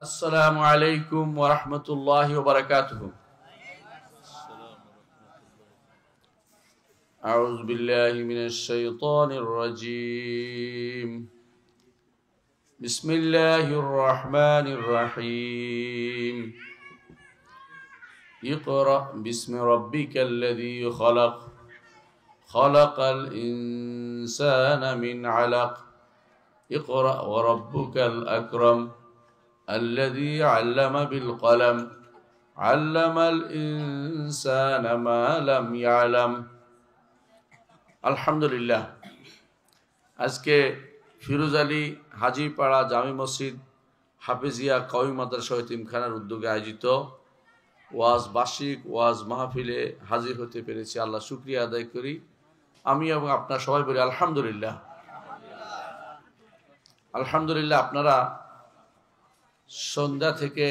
السلام عليكم ورحمة الله وبركاته. أعوذ بالله من الشيطان الرجيم. بسم الله الرحمن الرحيم. اقرأ باسم ربك الذي خلق. خلق الإنسان من علق. اقرأ وربك الأكرم. الذي علم بالقلم. علم الإنسان ما لم يعلم. আলহামদুলিল্লাহ। আজকে ফিরোজ আলী হাজীপাড়া জামি মসজিদ হাফেজিয়া কওমি মাদ্রাসা এতিমখানার উদ্যোগে আয়োজিত ওয়াজ বার্ষিক ওয়াজ মাহফিলে হাজির হতে পেরেছি। আল্লাহ শুকরিয়া আদায় করি। আমি এবং আপনারা সবাই বলি আলহামদুলিল্লাহ। আলহামদুলিল্লাহ। আপনারা সন্ধ্যা থেকে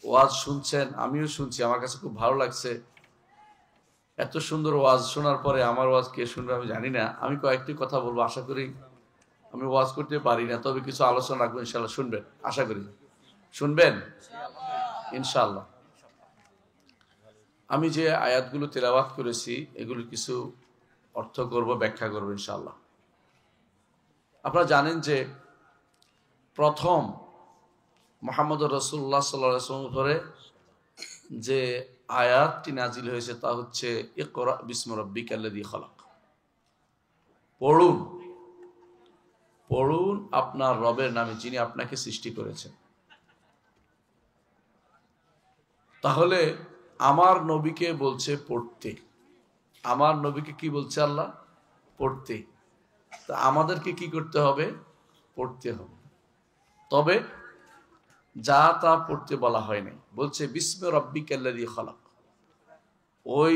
ওয়াজ শুনছেন, আমিও শুনছি, আমার কাছে খুব ভালো লাগছে। এত সুন্দর ওয়াজ শোনার পরে আমার ওয়াজ কে শুনবে আমি জানি না। আমি কয়েকটি কথা বলবো, আশা করি আমি ওয়াজ করতে পারি না, তবে কিছু আলোচনা রাখবো, ইনশাল্লাহ শুনবেন, আশা করি শুনবেন ইনশাল্লাহ। আমি যে আয়াতগুলো তেলাওয়াত করেছি এগুলো কিছু অর্থ করব, ব্যাখ্যা করব ইনশাল্লাহ। আপনারা জানেন যে প্রথম মুহাম্মদ রাসূলুল্লাহ সাল্লাল্লাহু আলাইহি ওয়াসাল্লামের উপরে যে আয়াতটি নাজিল হয়েছে তা হচ্ছে ইকরা বিসমি রাব্বিকাল্লাযী খালাক। পড়ুন, পড়ুন আপনার রবের নামে যিনি আপনাকে সৃষ্টি করেছেন। তাহলে আমার নবীকে বলছে পড়তে, আমার নবীকে কি বলছে আল্লাহ? পড়তে। তা আমাদেরকে কি করতে হবে? পড়তে হবে। তবে যা তা পড়তে বলা হয় নাই, বলছে বিসমি রাব্বিকাল্লাযী খালাক, ওই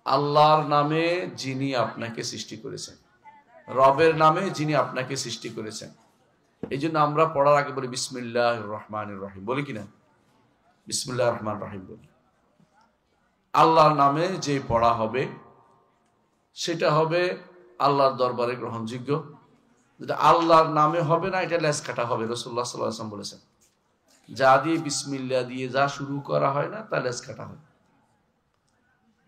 আল্লাহর নামে যিনি আপনাকে সৃষ্টি করেছেন, রবের নামে যিনি আপনাকে সৃষ্টি করেছেন। এই জন্য আমরা পড়ার আগে বলি বিসমিল্লাহির রহমানির রহিম, বলি কিনা? বিসমিল্লাহির রহমানির রহিম বলি। আল্লাহর নামে যে পড়া হবে সেটা হবে আল্লাহর দরবারে গ্রহণযোগ্য। যেটা আল্লাহর নামে হবে না, এটা লেস কাটা হবে। রাসূলুল্লাহ সাল্লাল্লাহু আলাইহি ওয়াসাল্লাম বলেছেন, যা দিয়ে বিসমিল্লাহ দিয়ে যা শুরু করা হয় না তা লেস কাটা হয়।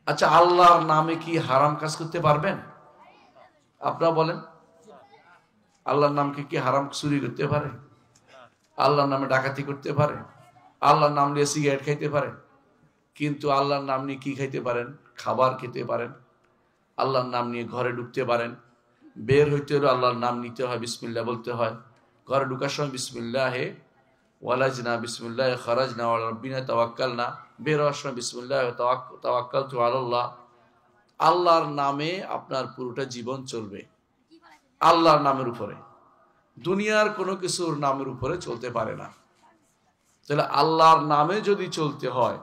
আচ্ছা, আল্লাহর নামে কি হারাম কাজ করতে পারবেন? আপনারা বলেন, আল্লাহর নামকে কি হারাম চুরি করতে পারে? আল্লাহর নামে ডাকাতি করতে পারে? আল্লাহর নাম নিয়ে সিগারেট খাইতে পারে? কিন্তু আল্লাহর নাম নিয়ে কি খাইতে পারেন? খাবার খেতে পারেন। আল্লাহর নাম নিয়ে ঘরে ঢুকতে পারেন। বের হইতে হলে আল্লাহর নাম নিতে হয়, বিসমিল্লাহ বলতে হয়। ঘরে ঢুকার সময় বিসমিল্লাহে ওয়ালাজনা বিসমিল্লাহে খারাজনা ওয়া রাব্বিনা তাওয়াক্কালনা, বের হওয়ার সময় বিসমিল্লাহে তাওয়াক্কালতু আলাল্লাহ। আল্লাহর নামে আপনার পুরোটা জীবন চলবে, আল্লাহর নামের উপরে। দুনিয়ার কোনো কিছুর নামের উপরে চলতে পারে না। তাহলে আল্লাহর নামে যদি চলতে হয়,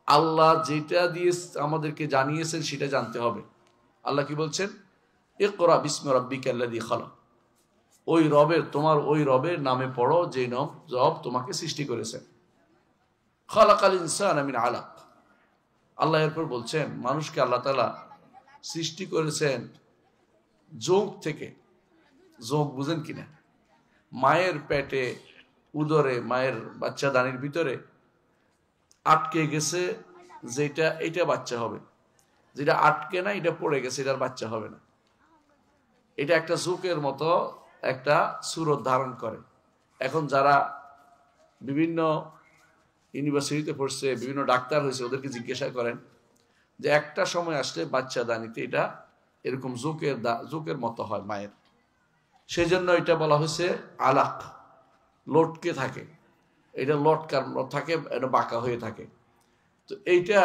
আল্লাহ যেটা দিয়ে আমাদেরকে জানিয়েছেন সেটা জানতে হবে। আল্লাহ কি বলছেন? ইকরা বিসমি রাব্বিকাল্লাযী খালাক, ওই রবের, তোমার ওই রবের নামে পড়ো যে রব তোমাকে সৃষ্টি করেছেন। খালাকাল ইনসানা মিন আলাক। আল্লাহ এরপর বলছেন মানুষকে আল্লাহ তাআলা সৃষ্টি করেছেন যোগ থেকে। যোগ বুঝেন কিনা? মায়ের পেটে, উদরে, মায়ের বাচ্চা দানির ভিতরে আটকে গেছে যেটা, এটা বাচ্চা হবে। যেটা আটকে না, এটা পড়ে গেছে, এটার বাচ্চা হবে না। এটা একটা জোকের মতো একটা সুরত ধারণ করে। এখন যারা বিভিন্ন ইউনিভার্সিটিতে পড়ছে, বিভিন্ন ডাক্তার হয়েছে, ওদেরকে জিজ্ঞাসা করেন যে একটা সময় আসলে বাচ্চা দানিতে এটা এরকম জোকের মতো হয় মায়ের, সেই জন্য এটা বলা হয়েছে আলাক, লটকে থাকে। এটা লটকার থাকে, এটা বাঁকা হয়ে থাকে। তো এইটা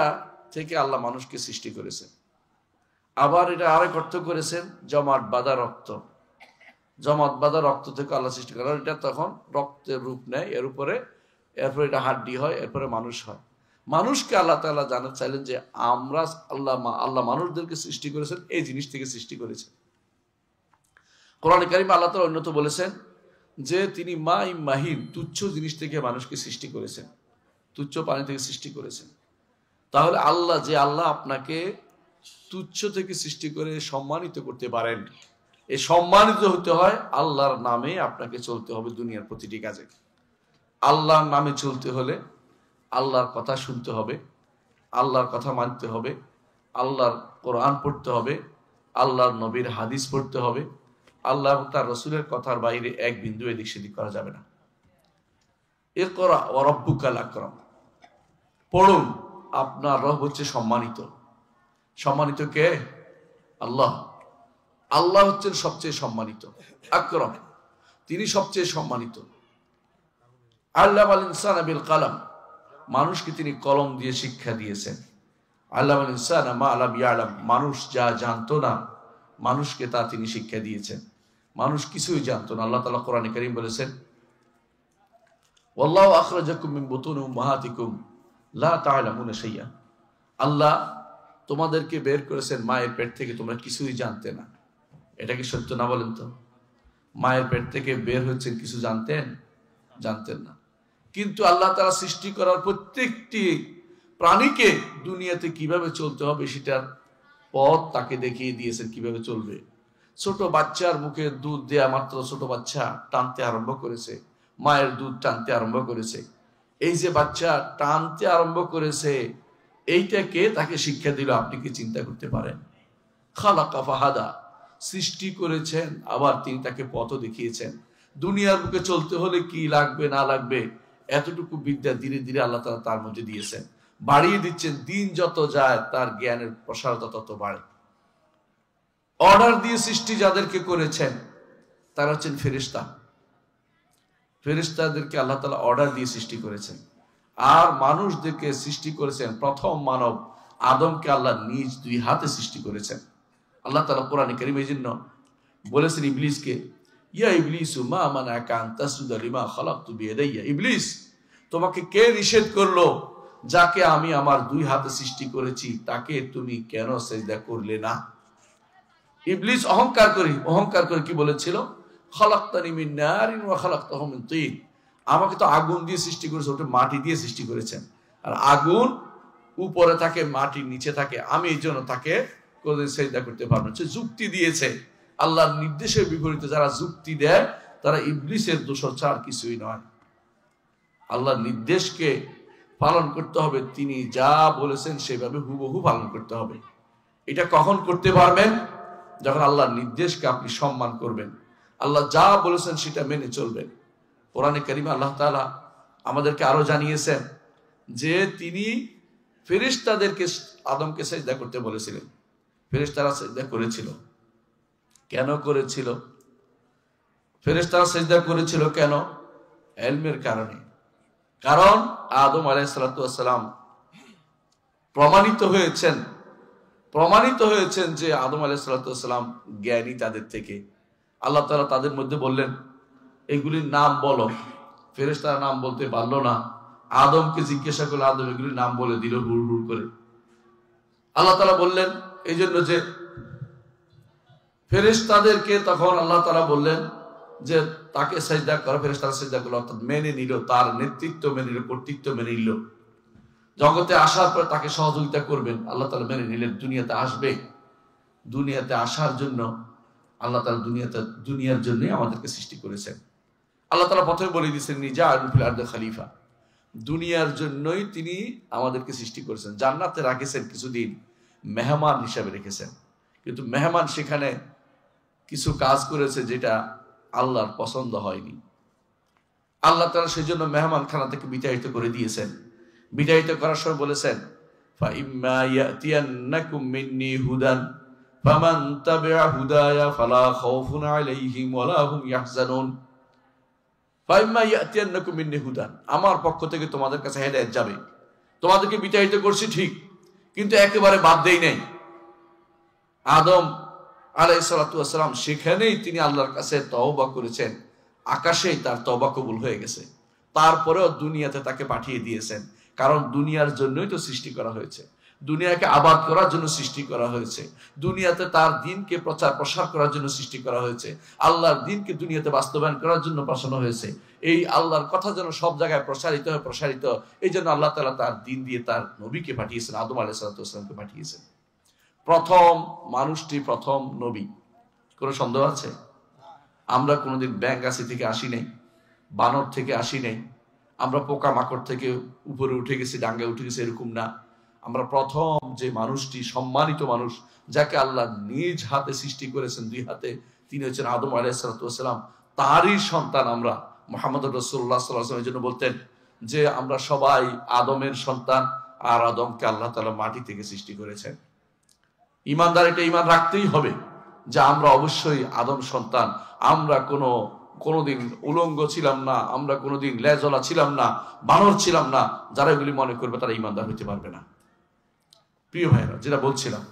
থেকে আল্লাহ মানুষকে সৃষ্টি করেছেন। আবার এটা আরেক অর্থ করেছেন জমাট বাঁধা রক্ত। জমাট বাঁধা রক্ত থেকে আল্লাহ সৃষ্টি করেন। এটা তখন রক্তের রূপ নেয়, এরপরে এটা হাড্ডি হয়, এরপরে মানুষ হয়। মানুষকে আল্লাহ তাআলা জানাতে চাইলেন যে আমরা আল্লাহ মানুষদেরকে সৃষ্টি করেছেন এই জিনিস থেকে সৃষ্টি করেছেন। কোরআনে কারিমে আল্লাহ তাআলা অন্যত বলেছেন যে তিনি মাহিন, তুচ্ছ জিনিস থেকে মানুষকে সৃষ্টি করেছেন, তুচ্ছ পানি থেকে সৃষ্টি করেছেন। তাহলে আল্লাহ, যে আল্লাহ আপনাকে তুচ্ছ থেকে সৃষ্টি করে সম্মানিত করতে পারেন, এই সম্মানিত হতে হয় আল্লাহর নামে আপনাকে চলতে হবে দুনিয়ার প্রতিটি কাজে। আল্লাহর নামে চলতে হলে আল্লাহর কথা শুনতে হবে, আল্লাহর কথা মানতে হবে, আল্লাহর কোরআন পড়তে হবে, আল্লাহর নবীর হাদিস পড়তে হবে। আল্লাহ এবং তার রসুলের কথার বাইরে এক বিন্দু এদিক সেদিক করা যাবে না। ইকরা ওয়া রাব্বুকাল আকরাম, পড়ুন, আপনার রব হচ্ছে সম্মানিত। সম্মানিত কে? আল্লাহ। আল্লাহ হচ্ছেন সবচেয়ে সম্মানিত, আকরাম, তিনি সবচেয়ে সম্মানিত। আল্লামাল ইনসানা বিল কালাম, মানুষকে তিনি কলম দিয়ে শিক্ষা দিয়েছেন। আল্লামাল ইনসানা মা লাম ইয়ালাম, মানুষ যা জানতো না মানুষকে তা তিনি শিক্ষা দিয়েছেন। মানুষ কিছুই জানতো না। আল্লাহ তাআলা কোরআনে কারীম বলেছেন, ওয়াল্লাহু আখরাজাকুম মিন বুতুনি উম্মাহাতিকুম লা তা'লামুনা শাইআ, আল্লাহ তোমাদেরকে বের করেছেন মায়ের পেট থেকে, তোমরা কিছুই জানতে না। এটা কি সত্য না বলেন তো? মায়ের পেট থেকে বের হচ্ছেন, কিছু জানতেন না। কিন্তু আল্লাহ তাআলা সৃষ্টি করার প্রত্যেকটি প্রাণীকে দুনিয়াতে কিভাবে চলতে হবে সেটার পথ তাকে দেখিয়ে দিয়েছেন, কিভাবে চলবে। ছোট বাচ্চার মুখে দুধ দেয়া মাত্র ছোট বাচ্চা টানতে আরম্ভ করেছে, মায়ের দুধ টানতে আরম্ভ করেছে। এই যে বাচ্চা টানতে আরম্ভ করেছে, এইটাকে তাকে শিক্ষা দিল। আপনি কি চিন্তা করতে পারেন? খালাকা ফাহাদা, সৃষ্টি করেছেন, আবার তিনি তাকে পথও দেখিয়েছেন। দুনিয়ার বুকে চলতে হলে কি লাগবে না লাগবে এতটুকু বিদ্যা ধীরে ধীরে আল্লাহ তাআলা তার মধ্যে দিয়েছেন, বাড়িয়ে দিচ্ছেন। দিন যত যায় তার জ্ঞানের প্রসারতা তত বাড়ে। অর্ডার দিয়ে সৃষ্টি যাদেরকে করেছেন তারা হচ্ছেন ফেরেশতা। ফেরেশতাদেরকে আল্লাহ তাআলা অর্ডার দিয়ে সৃষ্টি করেছেন। আর মানুষদেরকে সৃষ্টি করেছেন, প্রথম মানব আদমকে আল্লাহ নিজ দুই হাতে সৃষ্টি করেছেন। আল্লাহ তাআলা কোরআনে কারীমে জন্য বলেছেন ইবলিসকে, ইয়া ইবলিসু মা মানাকা আন তাসজুদা লিমা খালাকতু বিয়াদাইয়া, ইবলিস তোমাকে কে নিষেধ করলো যাকে আমি আমার দুই হাতে সৃষ্টি করেছি তাকে তুমি কেন সিজদা করলে না? ইবলিস অহংকার করে কি বলেছিল? খালাকতানি মিন নারিন ওয়া খালাকতাহু মিন তিন, আমাকে তো আগুন দিয়ে সৃষ্টি করেছে, ওটা মাটি দিয়ে সৃষ্টি করেছেন। আর আগুন উপরে থাকে, মাটির নিচে থাকে, আমি এই জন্য তাকে কোনদিন সিজদা করতে পারবো না। সে যুক্তি দিয়েছে। আল্লাহর নির্দেশের বিপরীতে যারা যুক্তি দেয় তারা ইবলিসের দোষর ছাড়া কিছুই নয়। আল্লাহর নির্দেশকে পালন করতে হবে, তিনি যা বলেছেন সেভাবে হুবহু পালন করতে হবে। এটা কখন করতে পারবেন? যখন আল্লাহর নির্দেশকে আপনি সম্মান করবেন, আল্লাহ যা বলেছেন সেটা মেনে চলবেন। কোরআনে কারীমে আল্লাহ তাআলা আমাদেরকে আরো জানিয়েছেন যে তিনি ফেরেশতাদেরকে আদমকে সিজদা করতে বলেছিলেন। ফেরেশতারা সিজদা করেছিল। কেন করেছিল? ফেরেশতারা সিজদা করেছিল কেন? ইলমের কারণে। কারণ আদম আলাইহিস সালাতু ওয়াস সালাম প্রমাণিত হয়েছেন যে আদম আলাইহিস সালাতু ওয়াস সালাম জ্ঞানী তাদের থেকে। আল্লাহ তাআলা তাদের মধ্যে বললেন এগুলির নাম বলো। ফেরেশতারা নাম বলতে পারলো না। আদমকে জিজ্ঞাসা করলে আদম এগুলির নাম বলে দিল হুড় হুড় করে। আল্লাহ তাআলা বললেন এই জন্য যে ফেরেশতাদেরকে তখন আল্লাহ তাআলা বললেন যে তাকে সিজদা করো। ফেরেশতারা সিজদা করলো, অর্থাৎ মেনে নিল, তার নেতৃত্ব মেনে নিল, কর্তৃত্ব মেনে নিল। জগতে আসার পর তাকে সহযোগিতা করবেন আল্লাহ তাআলা মেনে নিলেন। দুনিয়াতে আসবে, দুনিয়াতে আসার জন্য আল্লাহ তাআলা দুনিয়ার জন্যই আমাদেরকে সৃষ্টি করেছেন। আল্লাহ তাআলা প্রথমে বলে দিয়েছেন নিজাআলুন ফিল আরদি খলিফা, দুনিয়ার জন্যই তিনি আমাদেরকে সৃষ্টি করেছেন। জান্নাতে রাখেছেন কিছুদিন, মেহমান হিসাবে রেখেছেন, কিন্তু মেহমান সেখানে কিছু কাজ করেছে যেটা আল্লাহর পছন্দ হয়নি। আল্লাহ তাআলা সেজন্য মেহমান খানা থেকে বিতাড়িত করে দিয়েছেন। বিতাড়িত করার সময় বলেছেন ফাইম্মা ইয়াতিয়ান্নাকুম মিন্নি হুদান ফামান তাবিআ হুদায়া ফালা খাউফুন আলাইহিম ওয়ালা হুম ইয়াহজানুন। ফাইম্মা ইয়াতিয়ান্নাকুম মিন্নি হুদান, আমার পক্ষ থেকে তোমাদের কাছে হেদায়েত যাবে। তোমাদেরকে বিতাড়িত করছি ঠিক, কিন্তু একেবারে বাদ দেই নাই। আদম আলাইহিস সালাতু ওয়াস সালাম সেখানেই তিনি আল্লাহর কাছে তওবা করেছেন, আকাশেই তার তওবা কবুল হয়ে গেছে। তারপরেও দুনিয়াতে তাকে পাঠিয়ে দিয়েছেন, কারণ দুনিয়ার জন্যই তো সৃষ্টি করা হয়েছে, দুনিয়াকে আবাদ করার জন্য সৃষ্টি করা হয়েছে, দুনিয়াতে তার দ্বীনকে প্রচার প্রসার করার জন্য সৃষ্টি করা হয়েছে, আল্লাহর দ্বীনকে দুনিয়াতে বাস্তবায়ন করার জন্য পাঠানো হয়েছে। এই আল্লাহর কথা যেন সব জায়গায় প্রসারিত হয়, এই জন্য আল্লাহ তাআলা তার দ্বীন দিয়ে তার নবীকে পাঠিয়েছেন, আদম আলাইহিস সালাতু ওয়াস সালামকে পাঠিয়েছেন। প্রথম মানুষটি প্রথম নবী, কোনো সন্দেহ আছে? আমরা কোনোদিন ব্যাঙ্গাসি থেকে আসি নাই, বানর থেকে আসি নাই, আমরা পোকামাকড় থেকে উপরে উঠে গেছি, ডাঙ্গায় উঠে গেছি, এরকম না। আমরা প্রথম যে মানুষটি, সম্মানিত মানুষ, যাকে আল্লাহ নিজ হাতে সৃষ্টি করেছেন, 2 হাতে, তিনি হচ্ছেন আদম আলাইহিস সালাম। তারই সন্তান আমরা। মুহাম্মদ রাসূলুল্লাহ সাল্লাল্লাহু আলাইহি ওয়াসাল্লাম এই জন্য বলতেন যে আমরা সবাই আদমের সন্তান, আর আদমকে আল্লাহ তাআলা মাটি থেকে সৃষ্টি করেছেন। ইমানদার এটা ইমান রাখতেই হবে যে আমরা অবশ্যই আদম সন্তান। আমরা কোনোদিন উলঙ্গ ছিলাম না, আমরা কোনোদিন লেজলা ছিলাম না, বানর ছিলাম না। যারা এগুলি মনে করবে তারা ইমানদার হতে পারবে না। প্রিয় ভাইরা, যেটা বলছিলাম,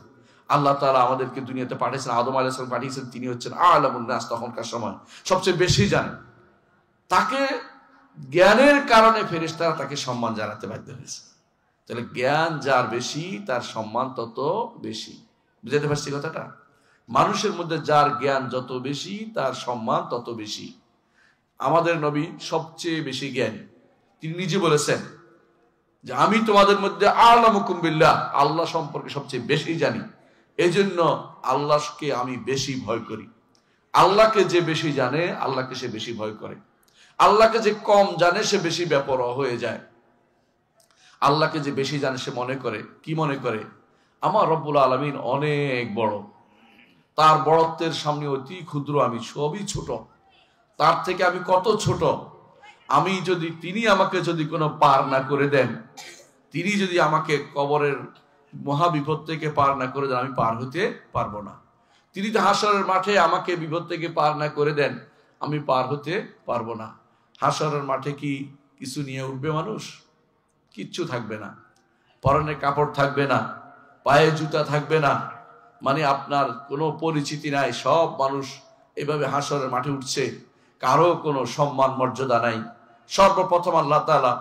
আল্লাহ তাআলা আমাদেরকে দুনিয়াতে পাঠিয়েছেন, আদম আলাইহিস সালাম পাঠিয়েছেন, তিনি হচ্ছেন আ'লামুন নাস, তখনকার সময় সবচেয়ে বেশি জানেন। তাকে জ্ঞানের কারণে ফেরেশতারা তাকে সম্মান জানাতে বাধ্য হয়েছে। তাহলে জ্ঞান যার বেশি তার সম্মান তত বেশি। বুঝতে পারছি কথাটা? মানুষের মধ্যে যার জ্ঞান যত বেশি তার সম্মান তত বেশি। আমাদের নবী সবচেয়ে বেশি জ্ঞানী। তিনি নিজে বলেছেন যে আমি তোমাদের মধ্যে আ'লামুকুম বিল্লাহ, আল্লাহ সম্পর্কে সবচেয়ে বেশি জানি, এজন্য আল্লাহকে আমি বেশি ভয় করি। আল্লাহকে যে বেশি জানে আল্লাহকে সে বেশি ভয় করে। আল্লাহকে যে কম জানে সে বেশি বেপরোয়া হয়ে যায়। আল্লাহকে যে বেশি জানে সে মনে করে, কি মনে করে? আমার রব্বুল আলামিন অনেক বড়, তার বড়ত্বের সামনে অতি ক্ষুদ্র, আমি সবই ছোট, তার থেকে আমি কত ছোট। আমি যদি, তিনি আমাকে যদি কোনো পার না করে দেন, তিনি যদি আমাকে কবরের মহাবিপদ থেকে পার না করে দেন, আমি পার হতে পারবো না। তিনি তো হাসরের মাঠে আমাকে বিপদ থেকে পার না করে দেন, আমি পার হতে পারবো না। হাসরের মাঠে কি কিছু নিয়ে উঠবে মানুষ? কিচ্ছু থাকবে না। পরনে কাপড় থাকবে না, পায়ে জুতা থাকবে না, মানে আপনার কোনো পরিচিতি নাই। সব মানুষ এভাবে হাসরের মাঠে উঠছে, কারো কোনো সম্মান মর্যাদা নাই। সর্বপ্রথম আল্লাহ তাআলা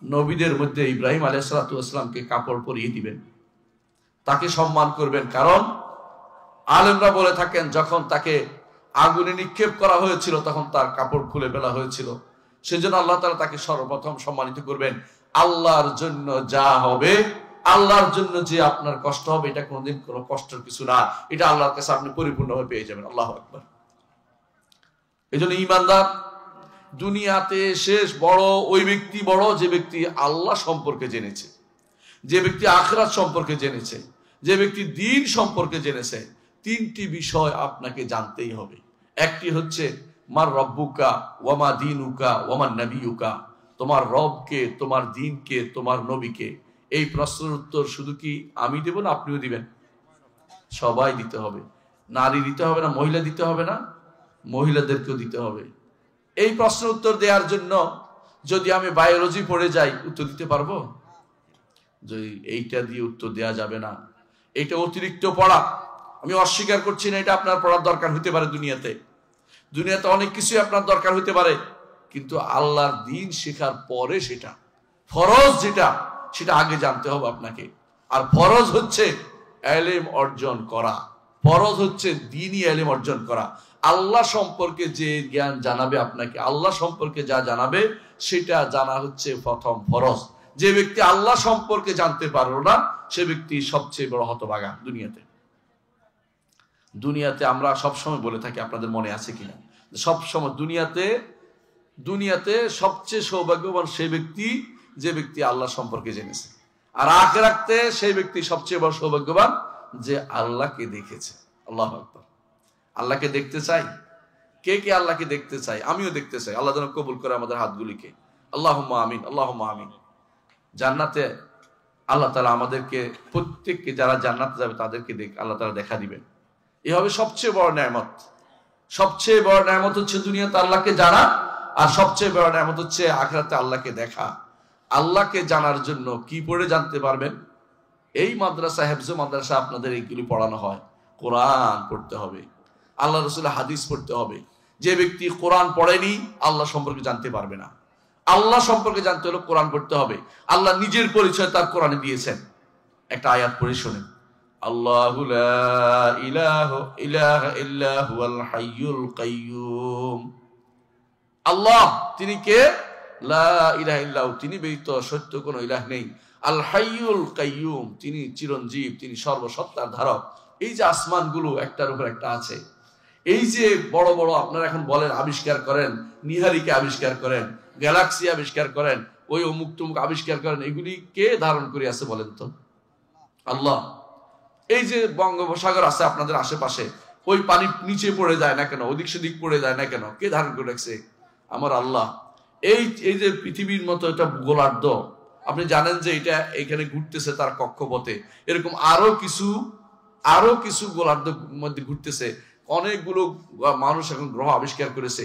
নবীদের মধ্যে ইব্রাহিম আলাইহিস সালাতু ওয়াস সালামকে কাপড় পরিয়ে দিবেন, তাকে সম্মান করবেন। কারণ আলেমরা বলে থাকেন যখন তাকে আগুনে নিক্ষেপ করা হয়েছিল তখন তার কাপড় খুলে ফেলা হয়েছিল। সেজন্য আল্লাহ তাআলা তাকে সর্বপ্রথম সম্মানিত করবেন। আল্লাহর জন্য যা হবে, আল্লাহর জন্য যে আপনার কষ্ট হবে, এটা কোনোদিন কোনো কষ্টের কিছু না, এটা আল্লাহর কাছে আপনি পরিপূর্ণভাবে পেয়ে যাবেন। আল্লাহু আকবার। এজন্য ঈমানদার দুনিয়াতে শেষ বড় ওই ব্যক্তি বড় যে ব্যক্তি আল্লাহ সম্পর্কে জেনেছে, যে ব্যক্তি আখিরাত সম্পর্কে জেনেছে, যে ব্যক্তি দ্বীন সম্পর্কে জেনেছে। 3টি বিষয় আপনাকে জানতেই হবে। একটি হচ্ছে মার রব্বুকা ওয়ামা দীনুকা ওয়ামান নবিয়ুকা, তোমার রবকে, তোমার দ্বীনকে, তোমার নবীকে। এই প্রশ্নের উত্তর শুধু কি আমি দেব না আপনিও দিবেন? সবাই দিতে হবে। নারী দিতে হবে না, মহিলা দিতে হবে না, মহিলাদেরকেও দিতে হবে। এই প্রশ্নের উত্তর দেওয়ার জন্য যদি আমি বায়োলজি পড়ে যাই, উত্তর দিতে পারবো? যদি এইটা দিয়ে উত্তর দেওয়া যাবে না, এটা অতিরিক্ত পড়া। আমি অস্বীকার করছি না, এটা আপনার পড়ার দরকার হতে পারে। দুনিয়াতে অনেক কিছুই আপনার দরকার হতে পারে, কিন্তু আল্লাহর দ্বীন শেখার পরে সেটা ফরজ, সেটা আগে জানতে হবে আপনাকে। আর ফরজ হচ্ছে ইলম অর্জন করা, ফরজ হচ্ছে দ্বীনি ইলম অর্জন করা। আল্লাহ সম্পর্কে যে জ্ঞান জানাবে আপনাকে, আল্লাহ সম্পর্কে যা জানাবে সেটা জানা হচ্ছে প্রথম ফরজ। যে ব্যক্তি আল্লাহ সম্পর্কে জানতে পারলো না সে ব্যক্তি সবচেয়ে বড় হতভাগা দুনিয়াতে। আমরা সবসময় বলে থাকি, আপনাদের মনে আছে কিনা, সবসময় দুনিয়াতে সবচেয়ে সৌভাগ্যবান সেই ব্যক্তি যে ব্যক্তি আল্লাহ সম্পর্কে জেনেছে। আর আখিরাতে সেই ব্যক্তি সবচেয়ে বড় সৌভাগ্যবান যে আল্লাহকে দেখেছে। আল্লাহু আকবার। আল্লাহকে দেখতে চাই? কে কে আল্লাহকে দেখতে চাই? আমিও দেখতে চাই। আল্লাহ যেন কবুল করে আমাদের হাতগুলিকে। আল্লাহুম্মা আমিন, আল্লাহুম্মা আমিন। জান্নাতে আল্লাহ তাআলা আমাদেরকে প্রত্যেককে, যারা জান্নাতে যাবে তাদেরকে আল্লাহ তাআলা দেখা দিবেন। এই হবে সবচেয়ে বড় নেয়ামত। সবচেয়ে বড় নেয়ামত হচ্ছে দুনিয়াতে আল্লাহকে জানা, আর সবচেয়ে বড় নেয়ামত হচ্ছে আখিরাতে আল্লাহকে দেখা। আল্লাহকে জানার জন্য কি পড়ে জানতে পারবেন? এই মাদ্রাসা, হেফজে মাদ্রাসা আপনাদের এইগুলি পড়ানো হয়। কোরআন পড়তে হবে, আল্লাহ রাসূলের হাদিস পড়তে হবে। যে ব্যক্তি কোরআন পড়েনি আল্লাহ সম্পর্কে জানতে পারবে না। আল্লাহ সম্পর্কে জানতে হলে কোরআন পড়তে হবে। আল্লাহ নিজের পরিচয় তার কোরআনে দিয়েছেন। একটা আয়াত পড়ে শুনেন। আল্লাহু লা ইলাহা ইল্লা হুয়াল হাইয়ুল কাইয়্যুম। আল্লাহ তিনি কে? লা ইলাহা ইল্লাহু, তিনি ব্যতীত সত্য কোনো ইলাহ নেই। আল হাইয়ুল কাইয়্যুম, তিনি চিরঞ্জীব, তিনি সর্বসত্তার ধারক। এই যে আসমানগুলো একটার উপর একটা আছে, এই যে বড় বড় আপনারা এখন বলেন আবিষ্কার করেন, নিহারিকা আবিষ্কার করেন, গ্যালাক্সি আবিষ্কার করেন, ওই অমুক তুমুক আবিষ্কার করেন, এগুলি কে ধারণ করে আছে বলেন তো? আল্লাহ। এই যে বঙ্গোপসাগর আছে আপনাদের আশেপাশে, ওই পানি নিচে পড়ে যায় না কেন, ওদিক সেদিক পড়ে যায় না কেন? কে ধারণ করে রাখছে? আমার আল্লাহ। এই যে পৃথিবীর মতো একটা গোলার্ধ, আপনি জানেন যে এটা এখানে ঘুরতেছে তার কক্ষপথে, এরকম আরো কিছু গোলার্ধ মধ্যে ঘুরতেছে। অনেকগুলো মানুষ এখন গ্রহ আবিষ্কার করেছে,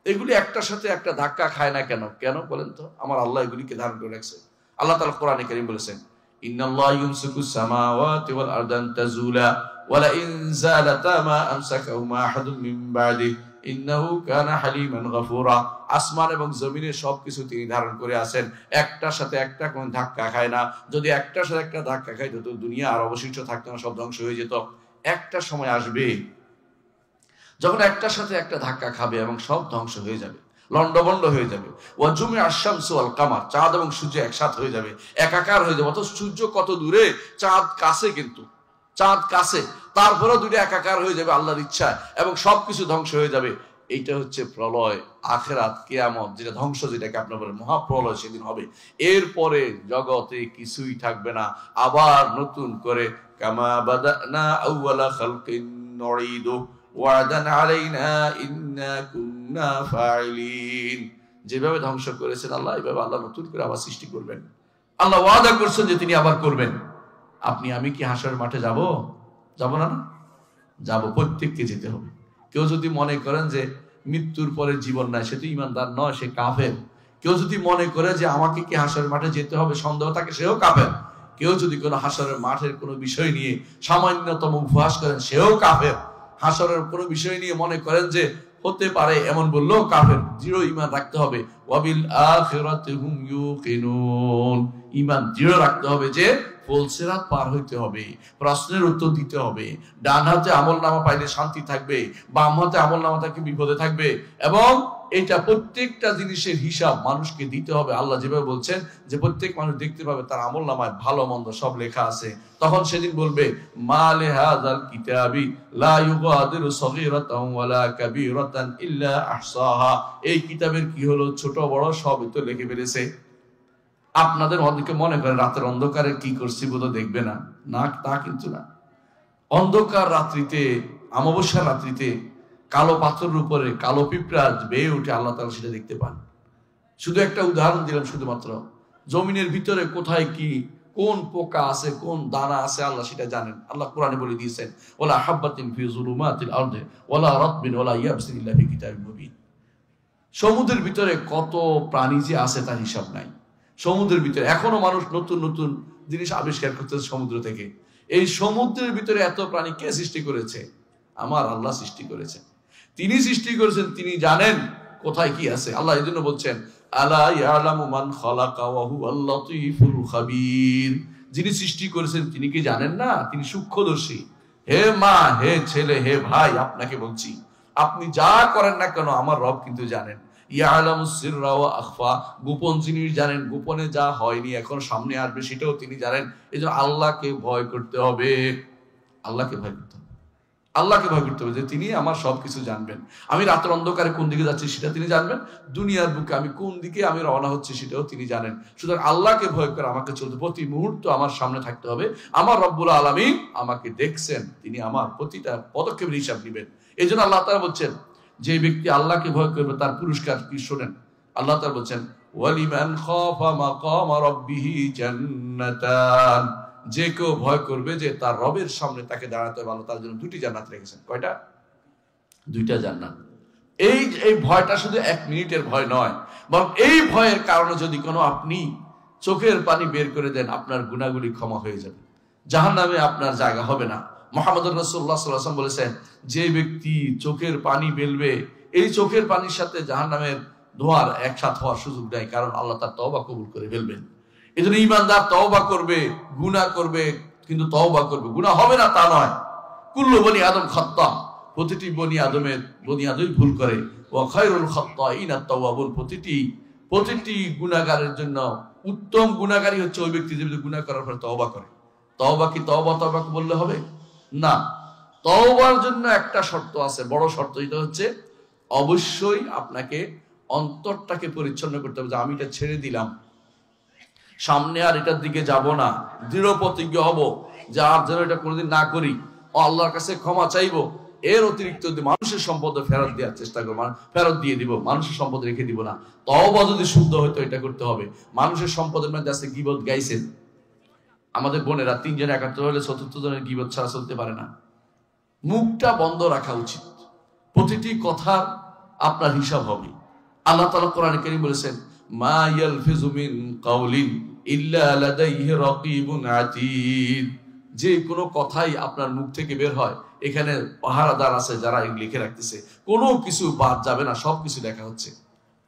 এগুলি একটার সাথে একটা ধাক্কা খায় না কেন? কেন বলেন তো? আমার আল্লাহ এগুলিকে ধারণ করে রাখছে। আল্লাহ তাআলা কোরআনে কারীম বলেছেন, ইন্নাল্লাহা ইউমসিকুস সামাওয়াতি ওয়াল আরদা আন তাজুলা ওয়া লা ইন যালাতা মা আমসাকাহুমা আহাদুম মিন বা'দি ইন্নাহু কানা হালিমান গফুরা। আসমান এবং জমিনের সবকিছু তিনি ধারণ করে আছেন, একটার সাথে একটা কোন ধাক্কা খায় না। যদি একটার সাথে একটা ধাক্কা খায় তো দুনিয়া আর অবশিষ্ট থাকতো না, সব ধ্বংস হয়ে যেত। একটা সময় আসবে যখন একটার সাথে একটা ধাক্কা খাবে এবং সব ধ্বংস হয়ে যাবে, লন্ডভন্ড হয়ে যাবে। ওয়াজুমি আশ-শামসু ওয়াল কামার, চাঁদ এবং সূর্য একসাথে হয়ে যাবে, একাকার হয়ে যাবে। অথচ সূর্য কত দূরে, চাঁদ কাছে, কিন্তু চাঁদ কাছে, তারপরেও দুটো একাকার হয়ে যাবে আল্লাহর ইচ্ছায়, এবং সবকিছু ধ্বংস হয়ে যাবে। এইটা হচ্ছে প্রলয়, আখিরাত, কিয়ামত, যেটা ধ্বংস, যেটাকে আপনার বলেন মহাপ্রলয়, সেদিন হবে। এরপরে জগতে কিছুই থাকবে না, আবার নতুন করে কামা বাদানা আউওয়ালা খালকিন নুঈদু ওয়াদান আলাইনা ইন্না কুন্না ফাইলিন। যেভাবে ধ্বংস করেছেন আল্লাহ, এইভাবে আল্লাহ নতুন করে আবার সৃষ্টি করবেন। আল্লাহ ওয়াদা করছেন যে তিনি আবার করবেন। আপনি আমি কি হাসরের মাঠে যাব না? যাব, প্রত্যেককে যেতে হবে। কেউ যদি মনে করেন যে মৃত্যুর পরে জীবন নাই, সে তো ইমানদার নয়, সে কাফের। কেউ যদি মনে করে যে আমাকে কি হাসরের মাঠে যেতে হবে, সন্দেহ থাকে, সেও কাফের। কেউ যদি কোনো হাসরের মাঠের কোনো বিষয় নিয়ে সামান্যতম উপহাস করেন, সেও কাফের। হাসরের কোনো বিষয় নিয়ে মনে করেন যে হতে পারে, এমন বললেও কাফের। দৃঢ় ঈমান রাখতে হবে। ওয়াবিল আখিরাতি হুম ইউকিনুন, ঈমান দৃঢ় রাখতে হবে যে ফুলসিরাত পার হইতে হবে, প্রশ্নের উত্তর দিতে হবে। ডান হাতে আমলনামা পাইলে শান্তি থাকবে, বাম হাতে আমলনামা থাকলে বিপদে থাকবে, এবং এটা প্রত্যেকটা জিনিসের হিসাব মানুষকে দিতে হবে। আল্লাহ যেভাবে বলছেন যে প্রত্যেক মানুষ দেখতে পাবে তার আমলনামায় ভালো মন্দ সব লেখা আছে। তখন সেদিন বলবে মা লিহাযাল কিতাবি লা ইউগাদিরু সগীরাতান ওয়ালা কাবীরাতান ইল্লা আহসাহা। এই কিতাবের কি হলো, ছোট বড় সবই তো লিখে ফেলেছে। আপনাদের অনেকে মনে করে রাতের অন্ধকারে কি করছি বোধ দেখবে না, না, তা কিন্তু না। অন্ধকার রাত্রিতে, অমাবস্যার রাত্রিতে কালো পাথরের উপরে কালো পিঁপড়া বেয়ে উঠে, আল্লাহ তাআলা সেটা দেখতে পান। শুধু একটা উদাহরণ দিলাম, শুধুমাত্র জমিনের ভিতরে কোথায় কি কোন পোকা আছে, কোন দানা আছে, আল্লাহ সেটা জানেন। আল্লাহ কোরআনে বলে দিয়েছেন, ওয়ালা হাব্বাতিন ফি যুলুমাতিল আরদি ওয়ালা রাতবিন ওয়ালা ইয়াবসিন ইল্লা ফি কিতাবিন মুবিন। সমুদ্রের ভিতরে কত প্রাণী যে আছে তার হিসাব নাই। সমুদ্রের ভিতরে এখনো মানুষ নতুন নতুন জিনিস আবিষ্কার করতেছে সমুদ্র থেকে। এই সমুদ্রের ভিতরে এত প্রাণী কে সৃষ্টি করেছে? আমার আল্লাহ সৃষ্টি করেছেন। তিনি সৃষ্টি করেছেন, তিনি জানেন কোথায় কি আছে। আল্লাহ এই জন্য বলছেন, আলা ইয়ালামু মান খালাকা ওয়া হুয়াল লাতীফুল খাবীর। যিনি সৃষ্টি করেছেন তিনি কি জানেন না? তিনি সূক্ষ্মদর্শী। হে মা, হে ছেলে, হে ভাই, আপনাকে বলছি, আপনি যা করেন না কেন আমার রব কিন্তু জানেন। ইয়ালামুস সিররা ওয়া আখফা, গোপন জিনিস জানেন, গোপনে যা হয়নি এখন সামনে আসবে সেটাও তিনি জানেন। এজন্য আল্লাহকে ভয় করতে হবে, আল্লাহকে ভয় করতে হবে, আল্লাহকে ভয় করতে হবে যে তিনি আমার সবকিছু জানবেন। আমি রাতের অন্ধকারে কোন দিকে যাচ্ছি সেটা তিনি জানবেন, দুনিয়ার বুকে আমি কোন দিকে আমি রওনা হচ্ছি সেটাও তিনি জানেন। সুতরাং আল্লাহকে ভয় করে আমাকে চলতে, প্রতি মুহূর্ত আমার সামনে থাকতে হবে। আমার রব্বুল আলামিন আমাকে দেখছেন, তিনি আমার প্রতিটা পদক্ষেপের হিসাব নেবেন। এই জন্য আল্লাহ তাআলা বলছেন, যে ব্যক্তি আল্লাহকে ভয় করবে তার পুরস্কার কি শোনেন। আল্লাহ তাআলা বলছেন, ওয়ালিমান খাফা মাকামা রাব্বিহি জান্নাতান। যে কেউ ভয় করবে যে তার রবের সামনে তাকে দাঁড়াতে হবে, আল্লাহ তার জন্য দুটি জান্নাত রেখেছেন। কয়টা? দুইটা জান্নাত। এই ভয়টা শুধু 1 মিনিটের ভয় নয়, বরং এই ভয়ের কারণে যদি কোনো আপনি চোখের পানি বের করে দেন, আপনার গুনাহগুলি ক্ষমা হয়ে যাবে, জাহান্নামে আপনার জায়গা হবে না। মুহাম্মদুর রাসূলুল্লাহ সাল্লাল্লাহু আলাইহি ওয়াসাল্লাম বলেছেন, যে ব্যক্তি চোখের পানি ফেলবে, এই চোখের পানির সাথে জাহান্নামের ধোঁয়ার একসাথে হওয়ার সুযোগ নেই, কারণ আল্লাহ তার তওবা কবুল করে ফেলবেন। এজন্য ঈমানদার তওবা করবে, গুনাহ করবে, কিন্তু তওবা করবে, গুনাহ হবে না তা নয়। কুল্লু বনি আদম খাত্তা, প্রতিটি বনি আদমই ভুল করে। ওয়া খায়রুল খাত্তাইনা আত-তাওয়াবুন, প্রতিটি গুনাহগারের জন্য উত্তম গুনাহগারী হচ্ছে ওই ব্যক্তি যে গুনাহ করার পর তওবা করে। তওবা কি তওবা বললে হবে না? তওবার জন্য একটা শর্ত আছে, বড় শর্ত, এটা হচ্ছে অবশ্যই আপনাকে অন্তরটাকে পরিচ্ছন্ন করতে হবে যে আমি এটা ছেড়ে দিলাম, সামনে আর এটার দিকে যাব না, দৃঢ় প্রতিজ্ঞ হব যে আর যেন এটা কোনোদিন না করি, ও আল্লাহর কাছে ক্ষমা চাইবো। এর অতিরিক্ত যদি মানুষের সম্পদ ফেরত দেওয়ার চেষ্টা করবো, ফেরত দিয়ে দিব, মানুষের সম্পদ রেখে দিব না। তওবা যদি শুদ্ধ হইতো এটা করতে হবে। মানুষের সম্পদের মধ্যে আছে গীবত গাইছেন, আমাদের বোনেরা 3 জন 71 হলে 4th জনের গীবত ছাড়া চলতে পারে না। মুখটা বন্ধ রাখা উচিত, প্রতিটি কথার আপনার হিসাব হবে। আল্লাহ তাআলা কোরআনে কারীম বলেছেন, মা ইয়ালফিযু মিন কাওলিন ইল্লা লাদাইহি রাকীবুন আতীদ। যে কোনো কথাই আপনার মুখ থেকে বের হয়, এখানে পাহারাদার আছে যারা লিখে রাখতেছে, কোনো কিছু বাদ যাবে না, সবকিছু দেখা হচ্ছে।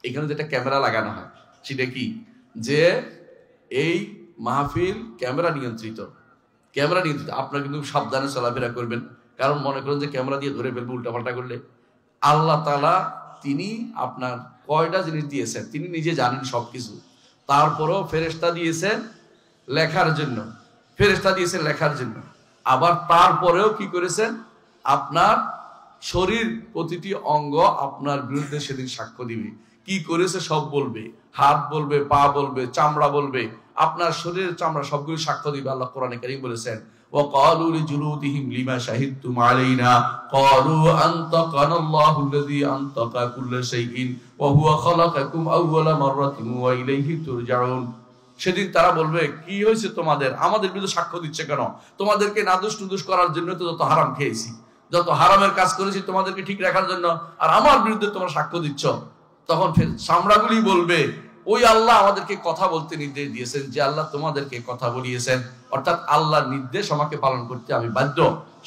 এখানে যেটা ক্যামেরা লাগানো হয় সেটা কি, যে এই মাহফিল ক্যামেরা নিয়ন্ত্রিত, ক্যামেরা নিয়ন্ত্রিত। আপনারা কিন্তু সাবধানে চলাফেরা করবেন, কারণ মনে করেন যে ক্যামেরা দিয়ে ধরে ফেলবো উল্টাপাল্টা করলে। আল্লাহ তাআলা তিনি আপনার কয়টা জিনিস দিয়েছেন তিনি নিজে জানেন সবকিছু, তারপরেও ফেরেশতা দিয়েছেন লেখার জন্য, ফেরেশতা দিয়েছেন লেখার জন্য। আবার তারপরেও কি করেছেন, আপনার শরীর প্রতিটি অঙ্গ আপনার বিরুদ্ধে সেদিন সাক্ষ্য দিবে, কি করেছে সব বলবে, হাত বলবে, পা বলবে, চামড়া বলবে, আপনার শরীরের চামড়া সবগুলো সাক্ষ্য দিবে। আল্লাহ কোরআনে কারীম বলেছেন, وقالوا لجلودهم لما شهدتم علينا قالوا أنطقنا الله الذي أنطق كل شيء وهو خلقكم أول مرة وإليه ترجعون। সেদিন তারা বলবে, কি হয়েছে তোমাদের, আমাদের বিরুদ্ধে সাক্ষ্য দিচ্ছে কেন? তোমাদেরকে নাদুস নুদুস করার জন্য তো যত হারাম খেয়েছি, যত হারামের কাজ করেছি তোমাদেরকে ঠিক রাখার জন্য, আর আমার বিরুদ্ধে তোমরা সাক্ষ্য দিচ্ছ। তখন চামড়াগুলি বলবে, ওই আল্লাহ আমাদেরকে কথা বলতে নির্দেশ দিয়েছেন, যে আল্লাহ তোমাদেরকে কথা বলিয়েছেন, অর্থাৎ আল্লাহর নির্দেশ আমাকে পালন করতে আমি বাধ্য।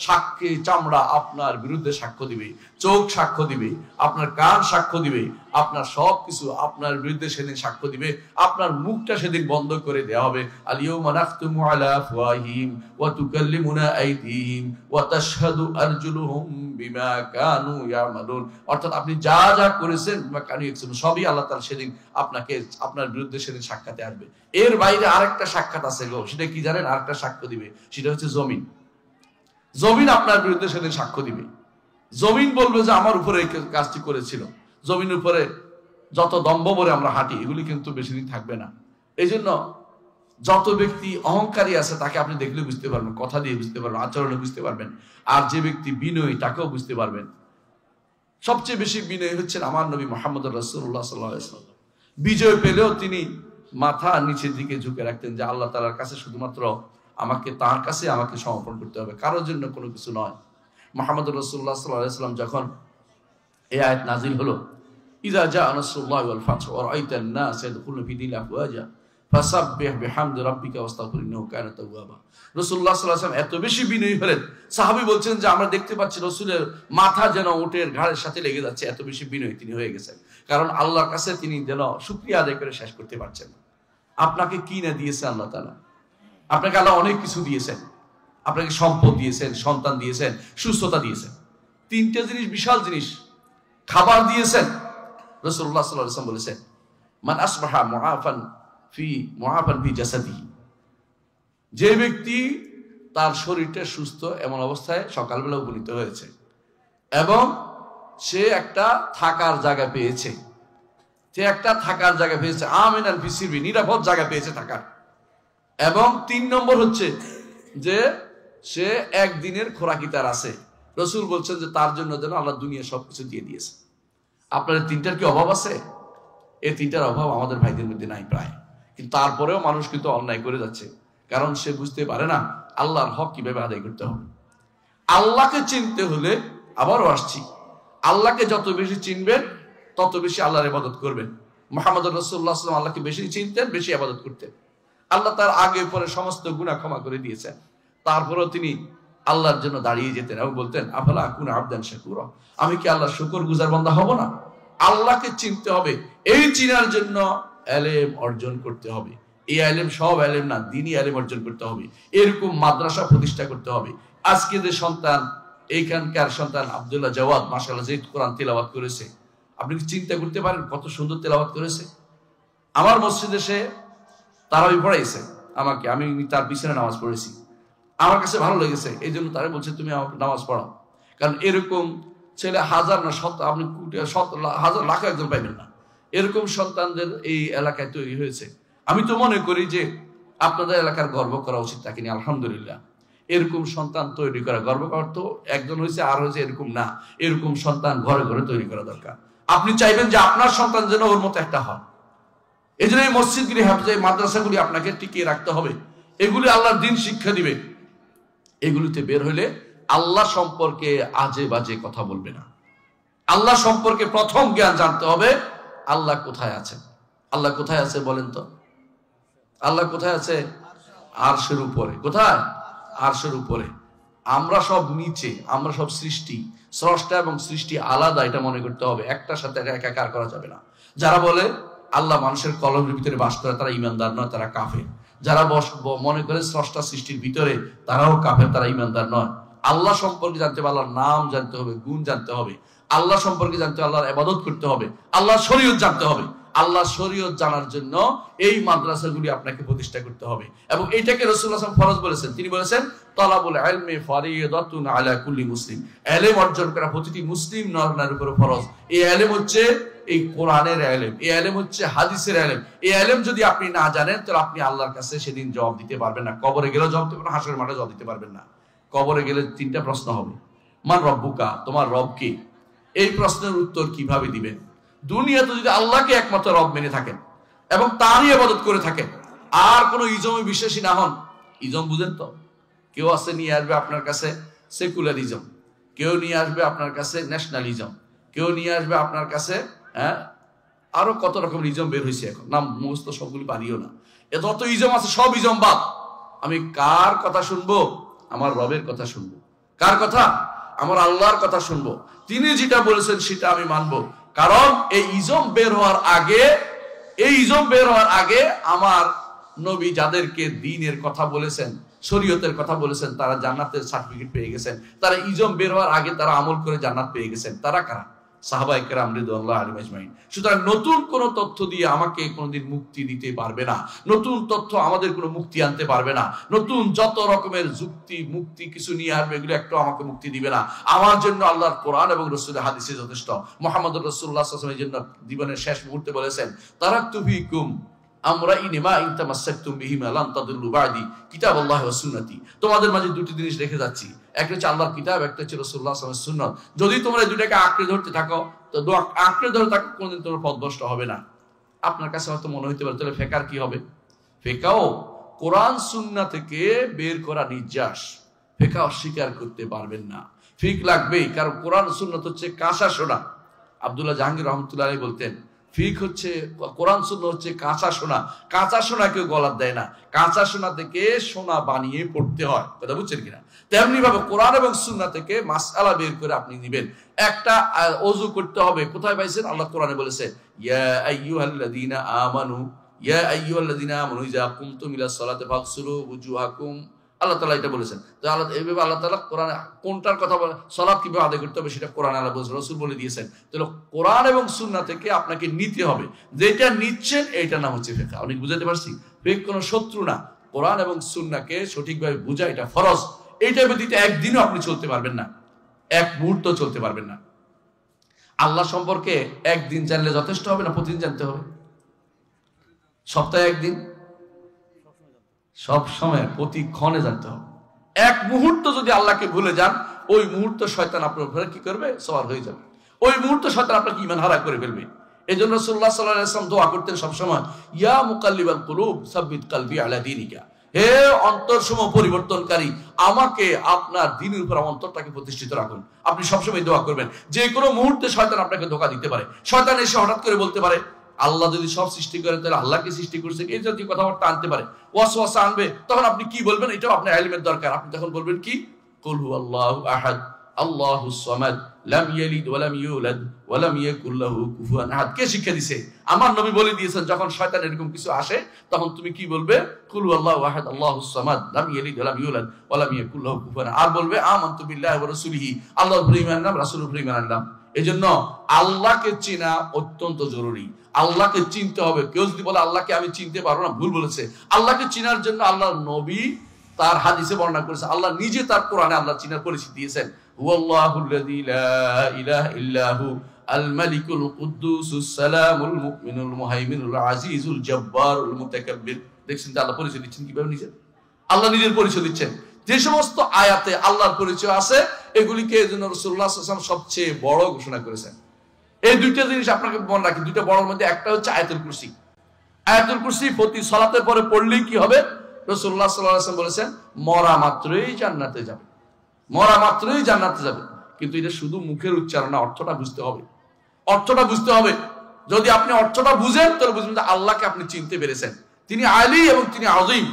সাক্ষী চামড়া আপনার বিরুদ্ধে সাক্ষ্য দিবে, চোখ সাক্ষ্য দিবে, আপনার কান সাক্ষ্য দিবে, আপনার সবকিছু আপনার বিরুদ্ধে সেদিন সাক্ষ্য দিবে। আপনার মুখটা সেদিন বন্ধ করে দেওয়া হবে। আল-ইয়াওমা নাখতুমু আলা আফওয়াহিহিম ওয়া তুকাল্লিমুনা আইদিহিম ওয়া তাশহাদু আরজুলুহুম বিমা কানু ইয়ামালুন। অর্থাৎ আপনি যা যা করেছেন বিমা কানু ইয়াকসিবুন, সবই আল্লাহ তাআলা সেদিন আপনাকে আপনার বিরুদ্ধে সেদিন সাক্ষাতে আসবে। এর বাইরে আরেকটা সাক্ষাৎ আছে গো, সেটা কি জানেন? আরেকটা সাক্ষ্য দিবে, সেটা হচ্ছে জমিন। জমিন আপনার বিরুদ্ধে সেদিন সাক্ষ্য দিবে। জমিন বলবে যে আমার উপরে এই কাজটি করেছিল। জমিনের উপরে যত দম্ভ ভরে আমরা হাঁটি, এগুলি কিন্তু বেশি দিন থাকবে না। এই জন্য যত ব্যক্তি অহংকারী আছে তাকে আপনি দেখলে বুঝতে পারবেন, কথা দিয়ে বুঝতে পারবেন, আচরণে বুঝতে পারবেন। আর যে ব্যক্তি বিনয়ী তাকেও বুঝতে পারবেন। সবচেয়ে বেশি বিনয়ী হচ্ছেন আমার নবী মুহাম্মদ রাসূলুল্লাহ সাল্লাল্লাহু আলাইহি ওয়াসাল্লাম। বিজয় পেলেও তিনি মাথা নিচের দিকে ঝুঁকে রাখতেন, যে আল্লাহ তাআলার কাছে শুধুমাত্র আমাকে, তার কাছে আমাকে সমর্পণ করতে হবে, কারোর জন্য কোনো কিছু নয়। মুহাম্মদ রাসূলুল্লাহ সাল্লাল্লাহু আলাইহি ওয়াসাল্লাম যখন এই আয়াত নাযিল হলো, ইযা জাআ নাসরুল্লাহি ওয়াল ফাতহু ওয়া রাআইতান নাস ইয়াদখুলুনা ফি দীনিল্লাহি আফওয়াজা ফাসাব্বিহ বিহামদি রাব্বিকা ওয়াস্তাগফির ইন্নাহু কানা তাওয়াবা। রাসূলুল্লাহ সাল্লাল্লাহু আলাইহি ওয়াসাল্লাম এত বেশি বিনয়ী হলেন, সাহাবী বলছেন যে আমরা দেখতে পাচ্ছি রাসূলের মাথা যেন উটের ঘাড়ের সাথে লেগে যাচ্ছে, এত বেশি বিনয়ী তিনি হয়ে গেছেন। কারণ আল্লাহর কাছে তিনি যেন শুকরিয়া আদায় করে শেষ করতে পারছেন না। আপনাকে কি না দিয়েছে আল্লাহ তাআলা? আপনাকে আল্লাহ অনেক কিছু দিয়েছেন, আপনাকে সম্পদ দিয়েছেন, সন্তান দিয়েছেন, সুস্থতা দিয়েছেন, 3টে জিনিস, বিশাল জিনিস। খাবার দিয়েছেন। রাসূলুল্লাহ সাল্লাল্লাহু আলাইহি ওয়াসাল্লাম বলেছেন, মান আসবাহা মুআফান ফি জাসাদিহি, যে ব্যক্তি তার শরীরটা সুস্থ এমন অবস্থায় সকালবেলা উপনীত হয়েছে এবং সে একটা থাকার জায়গা পেয়েছে, আমিনান ফি সিরবি, নিরাপদ জায়গা পেয়েছে থাকার। এবং 3 নম্বর হচ্ছে যে সে একদিনের খোরাকি তার আছে। রাসূল বলছেন যে তার জন্য যেন আল্লাহ দুনিয়া সবকিছু দিয়ে দিয়েছে। আপনার 3টার কি অভাব আছে? এই 3টার অভাব আমাদের ভাইদের মধ্যে নাই প্রায়। কিন্তু তারপরেও মানুষ কিন্তু অন্যায় করে যাচ্ছে, কারণ সে বুঝতে পারে না আল্লাহর হক কিভাবে আদায় করতে হবে। আল্লাহকে চিনতে হলে, আবারও আসছি, আল্লাহকে যত বেশি চিনবেন তত বেশি আল্লাহর ইবাদত করবেন। মুহাম্মদ রাসূলুল্লাহ সাল্লাল্লাহু আলাইহি ওয়াসাল্লাম আল্লাহকে বেশি চিনতেন, বেশি ইবাদত করতেন। আল্লাহ তার আগে পরে সমস্ত গুনাহ ক্ষমা করে দিয়েছেন, তারপরেও তিনি আল্লাহর জন্য দাঁড়িয়ে যেতেন এবং বলতেন, আফালা আকুনা আবদান শাকুরা, আমি কি আল্লাহর শুকরগুজার বান্দা হব না? আল্লাহকে চিনতে হবে। এই চিনার জন্য ইলম অর্জন করতে হবে। এই ইলম সব ইলম না, দ্বীনি ইলম অর্জন করতে হবে। এরকম মাদ্রাসা প্রতিষ্ঠা করতে হবে। আজকে যে সন্তান, এইখানকার সন্তান আব্দুল্লাহ জাওয়াদ, মাশাআল্লাহ, যে কোরআন তেলাওয়াত করেছে, আপনি কি চিন্তা করতে পারেন কত সুন্দর তেলাওয়াত করেছে? আমার মসজিদে সে তারাবি পড়াইছে আমাকে, আমি তার পিছনে নামাজ পড়েছি। আমার কাছে ভালো লেগেছে, এই জন্য তারা বলছে তুমি আমার নামাজ পড়াও। কারণ এরকম ছেলে হাজার না শত, আপনি হাজার লাখ একজন পাইবেন না, এরকম সন্তানদের এই এলাকায় তৈরি হয়েছে। আমি তো মনে করি যে আপনাদের এলাকার গর্ব করা উচিত, তাকে নিয়ে আলহামদুলিল্লাহ। এরকম সন্তান তৈরি করা গর্ব করার তো একজন হয়েছে আর হয়েছে এরকম না, এরকম সন্তান ঘরে ঘরে তৈরি করা দরকার। আপনি চাইবেন যে আপনার সন্তান যেন ওর মতো একটা হয়। এই জন্য এই মসজিদগুলি, হাফেজ মাদ্রাসাগুলি আপনাকে টিকিয়ে রাখতে হবে। এগুলি আল্লাহর দ্বীন শিক্ষা দিবে। এগুলিতে বের হইলে আল্লাহ সম্পর্কে আজে বাজে কথা বলবে না। আল্লাহ সম্পর্কে প্রথম জ্ঞান জানতে হবে, আল্লাহ কোথায় আছেন। আল্লাহ কোথায় আছে বলেন তো? আল্লাহ কোথায় আছে? আরশের উপরে। কোথায়? আরশের উপরে। আমরা সব নিচে, আমরা সব সৃষ্টি। স্রষ্টা এবং সৃষ্টি আলাদা, এটা মনে করতে হবে। একটার সাথে একাকার করা যাবে না। যারা বলে আল্লাহ মানুষের কলমের ভিতরে বাস করে, তারা ইমানদার নয়, তারা কাফের। যারা মনে করে স্রষ্টা সৃষ্টির ভিতরে, তারাও কাফের, তারা ইমানদার নয়। আল্লাহ সম্পর্কে জানতে হবে, আল্লাহর নাম জানতে হবে, গুণ জানতে হবে। আল্লাহ সম্পর্কে জানতে হবে, আল্লাহর ইবাদত করতে হবে, আল্লাহর শরীয়ত জানতে হবে। আল্লাহ শরীয়ত জানার জন্য এই মাদ্রাসাগুলি আপনাকে প্রতিষ্ঠা করতে হবে। এবং এটাকে রাসূলুল্লাহ সাল্লাল্লাহু আলাইহি ওয়াসাল্লাম ফরজ বলেছেন। তিনি বলেছেন তালাবুল ইলমি ফারিদাতুন আলা কুল্লি মুসলিম। ইলম অর্জন করা প্রতিটি মুসলিম নর-নারীর উপর ফরজ। এই ইলম হচ্ছে এই কোরআনের ইলম, এই ইলম হচ্ছে হাদিসের ইলম। এই ইলম যদি আপনি না জানেন, তাহলে আপনি আল্লাহর কাছে সেদিন জবাব দিতে পারবেন না। কবরে গেলেও জবাব দিতে পারবেন না, হাসরের মাঠে জবাব দিতে পারবেন না। কবরে গেলে তিনটা প্রশ্ন হবে। মান রব্বুকা, তোমার রব কি? এই প্রশ্নের উত্তর কিভাবে দিবেন? দুনিয়াতে যদি আল্লাহকে একমাত্র রব মেনে থাকেন এবং তারই ইবাদত করে থাকেন, আর কোনো ইজমে বিশ্বাসী না হন। ইজম বুঝেন তো? কেউ আছে নিয়ে আসবে আপনার কাছে সেকুলারিজম, কেউ নিয়ে আসবে আপনার কাছে ন্যাশনালিজম, কেউ নিয়ে আসবে আপনার কাছে আরো কত রকম ইজম বের হয়েছে, এখন নাম মুখস্থ সবগুলি পারিও না। যত ইজম আছে সব ইজম বাদ। আমি কার কথা শুনবো? আমার রবের কথা শুনবো। কার কথা? আমার আল্লাহর কথা শুনবো। তিনি যেটা বলেছেন সেটা আমি মানবো। কারণ এই ইজম বের হওয়ার আগে আমার নবী যাদেরকে দ্বীনের কথা বলেছেন, শরীয়তের কথা বলেছেন, তারা জান্নাতের সার্টিফিকেট পেয়ে গেছেন। তারা ইজম বের হওয়ার আগে তারা আমল করে জান্নাত পেয়ে গেছেন। তারা কারা? সাহাবায়ে কেরাম রিদওয়ানুল্লাহি আলাইহিম আজমাইন। সুতরাং নতুন কোন তথ্য দিয়ে আমাকে কোনোদিন মুক্তি দিতে পারবে না। নতুন তথ্য আমাদের কোনো মুক্তি আনতে পারবে না। নতুন যত রকমের যুক্তি মুক্তি কিছু নিয়ে আসবে, এগুলো একটু আমাকে মুক্তি দিবে না। আমার জন্য আল্লাহর কোরআন এবং রাসূলের হাদিসে যথেষ্ট। মুহাম্মদুর রাসূলুল্লাহ সাল্লাল্লাহু আলাইহি ওয়াসাল্লাম এই জন্য জীবনের শেষ মুহূর্তে বলেছেন, তারাকতু ফীকুম আমরাইনি মা ইন তামাসসাকতুম বিহিমা লান তাদুল্লু বাদি কিতাবুল্লাহি ওয়া সুন্নতি। তোমাদের মাঝে দুটি জিনিস রেখে যাচ্ছি, একটা হচ্ছে আল্লাহর কিতাব, একটা হচ্ছে রাসূলুল্লাহ সাল্লাল্লাহু আলাইহি ওয়াসাল্লামের সুন্নাত। যদি তোমরা এই দুটাকে আঁকড়ে ধরতে থাকো, তো আঁকড়ে ধরে থাকো, কোনদিন তোমার পথভ্রষ্ট হবে না। আপনার কাছে হয়তো মনে হইতে পারে, তাহলে ফেকার কি হবে? ফেকাও কোরআন সুন্নাহ থেকে বের করা নির্যাস। ফেকা অস্বীকার করতে পারবেন না, ফিক লাগবেই। কারণ কোরআন সুন্নাত হচ্ছে কাঁচা সোনা। আব্দুল্লাহ জাহাঙ্গীর রহমতুল্লাহ আলাইহি বলতেন, ফিক হচ্ছে কোরআন সুন্নাহ হচ্ছে কাঁচা সোনা। কাঁচা সোনা কেউ গলার দেয় না, কাঁচা সোনা থেকে সোনা বানিয়ে পড়তে হয়। কথা বুঝছেন কিনা? তেমনি ভাবে কোরআন এবং সুন্নাহ থেকে মাসআলা বের করে আপনি নেবেন। একটা ওযু করতে হবে, কোথায় পাইছেন? আল্লাহ কোরআনে বলেছে, ইয়া আইয়ুহাল্লাযীনা আমানু ইযা কুমতুম ইলাস সালাতি ফাগসিলু ওজুহাকুম। আল্লাহ তাআলা এটা বলেছেন। তো এইভাবে আল্লাহ তাআলা কোরআনে কোনটার কথা বলে, সালাত কিভাবে আদায় করতে হবে সেটা কোরআনে আল্লাহ বলেছেন, রাসূল বলে দিয়েছেন। তাহলে কোরআন এবং সুন্নাহ থেকে আপনাকে নিতে হবে। যেটা নিচ্ছেন এইটার নাম হচ্ছে ফিকহ। অনেক বুঝাতে পারছি? ফিকহ কোনো শত্রু না। কোরআন এবং সুন্নাহকে সঠিকভাবে বোঝা এটা ফরজ। এইটা ব্যতীত একদিনও আপনি চলতে পারবেন না, এক মুহূর্ত চলতে পারবেন না। আল্লাহ সম্পর্কে একদিন জানলে যথেষ্ট হবে না? প্রতিদিন জানতে হবে? সপ্তাহে একদিন? সব সময় প্রতিক্ষণে জানতে হবে। এক মুহূর্ত যদি আল্লাহকে ভুলে যান, ওই মুহূর্ত শয়তান আপনার উপরে কি করবে? সওয়ার হয়ে যাবে। ওই মুহূর্ত শয়তান আপনাকে ঈমান হারা করে ফেলবে। এজন্য রাসূলুল্লাহ সাল্লাল্লাহু আলাইহি ওয়াসাল্লাম দোয়া করতেন সব সময়, ইয়া মুকাল্লিবাল কুলুব সাব্বিত কলবি আলা দীনিকা। হে অন্তরসমূহ পরিবর্তনকারী, আমাকে আপনার দ্বীনের উপর আমার অন্তরটাকে প্রতিষ্ঠিত রাখুন। আপনি সবসময় দোয়া করবেন। যে কোনো মুহূর্তে শয়তান আপনাকে ধোঁকা দিতে পারে। শয়তান এসে হঠাৎ করে বলতে পারে, আল্লাহ যদি সব সৃষ্টি করেন তাহলে আল্লাহকে সৃষ্টি করছে, এই জাতীয় কথাবার্তা আনতে পারে, ওয়াসওয়াসা আনবে। তখন আপনি কি বলবেন? এটাও আপনার ইলমের দরকার। আপনি তখন বলবেন কি? কুল হুয়াল্লাহু আহাদ আল্লাহুস সামাদ লাম ইয়ালিদ ওয়া লাম ইউলাদ ওয়া লাম ইয়াকুল লাহু কুফুয়ান আহাদ। কে শিক্ষা দিয়েছে? আমার নবী বলে দিয়েছেন, যখন শয়তান এরকম কিছু আসে তখন তুমি কি বলবে? কুল হুয়াল্লাহু আহাদ আল্লাহুস সামাদ লাম ইয়ালিদ ওয়া লাম ইউলাদ ওয়া লাম ইয়াকুল লাহু কুফুয়ান। আর বলবে আমানতু বিল্লাহি ওয়া রাসূলিহি, আল্লাহর উপর ঈমান আনলাম, রাসূলের উপর ঈমান আনলাম। এজন্য আল্লাহকে চেনা অত্যন্ত জরুরি। আল্লাহকে চিনতে হবে। কেউ যদি বলে আল্লাহকে আমি চিনতে পারবো না, ভুল বলেছে। আল্লাহকে চেনার জন্য আল্লাহর নবী তার হাদিসে বর্ণনা করেছেন, আল্লাহ নিজে তার কোরআনে আল্লাহ চিনার পরিচিতি দিয়েছেন, হুয়াল্লাহুল্লাযী লা ইলাহা ইল্লাহু আল মালিকুল কুদ্দুসুস সালামুল মুমিনুল মুহাইমিনুল আজিজুল জাব্বারুল মুতাকাব্বির। দেখছেন যে আল্লাহ পরিচয় দিচ্ছেন কিভাবে নিজে, আল্লাহ নিজের পরিচয় দিচ্ছেন। যে সমস্ত আয়াতে আল্লাহর পরিচয় আছে এগুলিকে এজন্য রাসূলুল্লাহ সাল্লাল্লাহু আলাইহি ওয়াসাল্লাম সবচেয়ে বড় ঘোষণা করেছেন। এই দুইটা জিনিস আপনাকে মনে রাখি, দুইটা বড়র মধ্যে একটা হচ্ছে আয়াতুল কুরসি। আয়াতুল কুরসি প্রতি সালাতের পরে পড়লেই কি হবে? রাসূলুল্লাহ সাল্লাল্লাহু আলাইহি ওয়াসাল্লাম বলেছেন মরা মাত্রই জান্নাতে যাবে, মরা মাত্রই জান্নাতে যাবে। কিন্তু এটা শুধু মুখের উচ্চারণ না, অর্থটা বুঝতে হবে, অর্থটা বুঝতে হবে। যদি আপনি অর্থটা বুঝেন তাহলে বুঝবেন যে আল্লাহকে আপনি চিনতে পেরেছেন। তিনি আলী এবং তিনি আযীম,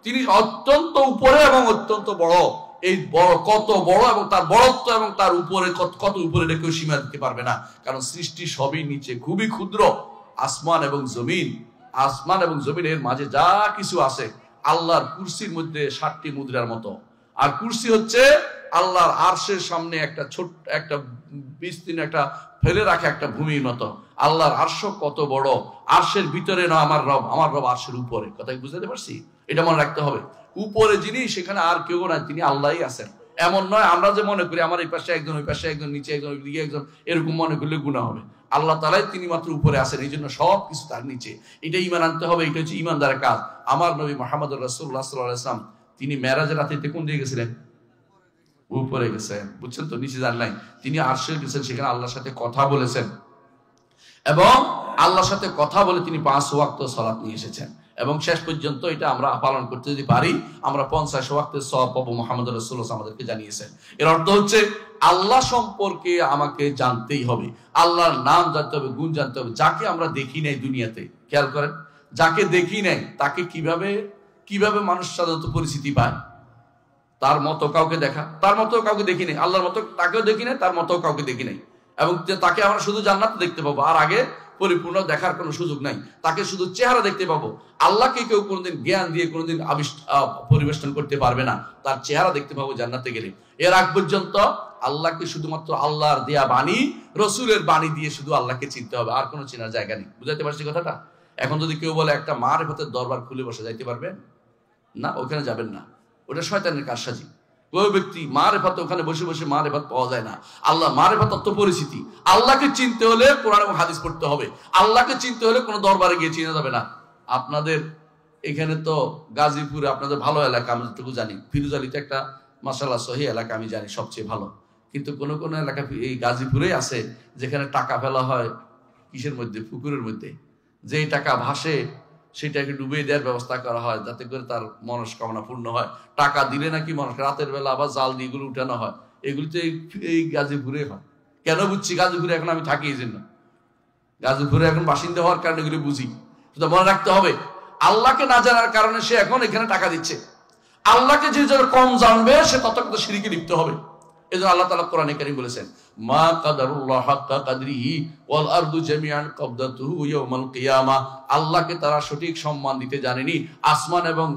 তিনি অত্যন্ত উপরে এবং অত্যন্ত বড়। এই বড় কত বড় এবং তার বড়ত্ব এবং তার উপরে কত উপরে কেউ সীমা দিতে পারবে না, কারণ সৃষ্টি সবই নিচে, খুবই ক্ষুদ্র। আসমান এবং জমিন, আসমান এবং জমিনের মাঝে যা কিছু আছে আল্লাহর কুরসির মধ্যে 7টি মুদ্রার মতো। আর কুরসি হচ্ছে আল্লাহর আরশের সামনে একটা ছোট্ট একটা বিস্তীর্ণ একটা ফেলে রাখা একটা ভূমির মতো। আল্লাহর আরশ কত বড়, আরশের ভিতরে না আমার রব, আমার রব আরশের উপরে। কথা বুঝতে পারছি? এটা মনে রাখতে হবে। উপরে যিনি সেখানে আর কেউ নাই, তিনি আল্লাহই আছেন। এমন নয় আমরা যে মনে করি আমার এই পাশে একজন, ওই পাশে একজন, নিচে একজন, ওই দিকে একজন, এরকম মনে করলে গুনাহ হবে। আল্লাহ তাআলাই তিনি মাত্র উপরে আছেন, এই জন্য সব কিছু তার নিচে। এটা ঈমান আনতে হবে, এটা হচ্ছে ঈমানদারের কাজ। আমার নবী মুহাম্মদুর রাসূলুল্লাহ সাল্লাল্লাহু আলাইহি ওয়াসাল্লাম তিনি মেরাজের রাতে কোন দিকে গেছিলেন? উপরে গেছেন, বুঝছেন তো? নিচে যান নাই, তিনি আরশে গেছেন, সেখানে আল্লাহর সাথে কথা বলেছেন এবং আল্লাহর সাথে কথা বলে তিনি 5 ওয়াক্ত সালাত নিয়ে এসেছেন। এবং শেষ পর্যন্ত এটা আমরা পালন করতে যদি পারি আমরা 50 ওয়াক্তের সওয়াব পাবো, মুহাম্মদ রাসূলুল্লাহ আমাদেরকে জানিয়েছেন। এর অর্থ হচ্ছে আল্লাহ সম্পর্কে আমাকে জানতেই হবে, আল্লাহর নাম জানতে হবে, গুণ জানতে হবে। যাকে আমরা দেখি নাই দুনিয়াতে, খেয়াল করেন, যাকে দেখি নাই তাকে কিভাবে মানুষ সাধারণত পরিচিতি পায়? তার মতো কাউকে দেখা, তার মতো কাউকে দেখি নাই, আল্লাহর মতো তাকেও দেখি নাই, তার মতো কাউকে দেখি নাই। এবং তাকে আমরা শুধু জান্নাতে দেখতে পাবো, আর আগে পরিপূর্ণ দেখার কোনো সুযোগ নাই। তাকে শুধু চেহারা দেখতে পাবো। আল্লাহকে কেউ কোনোদিন জ্ঞান দিয়ে কোনোদিন পরিবেষ্টন করতে পারবে না, তার চেহারা দেখতে পাবো জান্নাতে গেলে। এর আগ পর্যন্ত আল্লাহকে শুধুমাত্র আল্লাহর দেয়া বাণী, রসুলের বাণী দিয়ে শুধু আল্লাহকে চিনতে হবে, আর কোনো চেনার জায়গা নেই। বুঝাতে পারছি কথাটা? এখন যদি কেউ বলে একটা মারিফতের দরবার খুলে বসে যাইতে পারবেন না, ওখানে যাবেন না, ওটা শয়তানের কারসাজি। ওই ব্যক্তি মারিফত, ওখানে বসে বসে মারিফত পাওয়া যায় না। আল্লাহ মারিফত তত্ত্ব পরিচিতি। আল্লাহকে চিনতে হলে কোরআন এবং হাদিস পড়তে হবে। আল্লাহকে চিনতে হলে কোনো দরবারে গিয়ে চিনা যাবে না। আপনাদের এখানে তো গাজীপুরে আপনাদের ভালো এলাকা, আমি যতটুকু জানি ফিরোজআলীতে একটা মাশাআল্লাহ সহি এলাকা আমি জানি সবচেয়ে ভালো। কিন্তু কোন কোন এলাকা এই গাজীপুরে আছে যেখানে টাকা ফেলা হয় কিসের মধ্যে? পুকুরের মধ্যে। যেই টাকা ভাসে সেটাকে ডুবিয়ে দেওয়ার ব্যবস্থা করা হয় যাতে করে তার মনস্কামনা পূর্ণ হয়। টাকা দিলে নাকি মানুষ রাতের বেলা আবার জাল দিয়ে এগুলো উঠানো হয়। এগুলিতে এই গাজীপুরে হয়। কেন বুঝছি? গাজীপুরে এখন আমি থাকি, এই জন্য গাজীপুরে এখন বাসিন্দা হওয়ার কারণে এগুলি বুঝি। সেটা মনে রাখতে হবে, আল্লাহকে না জানার কারণে সে এখন এখানে টাকা দিচ্ছে। আল্লাহকে যে যত কম জানবে সে তত শিরকে লিপ্ত হবে। এজন্য আল্লাহ তাআলা কোরআনে কারীম বলেছেন, মা কাদারুল্লাহ হাক্কা কাদরিহি ওয়াল আরদু জামিআন কবদাতুহু ইয়াউমাল কিয়ামা। আল্লাহকে তারা সঠিক সম্মান দিতে জানেনি। আসমান এবং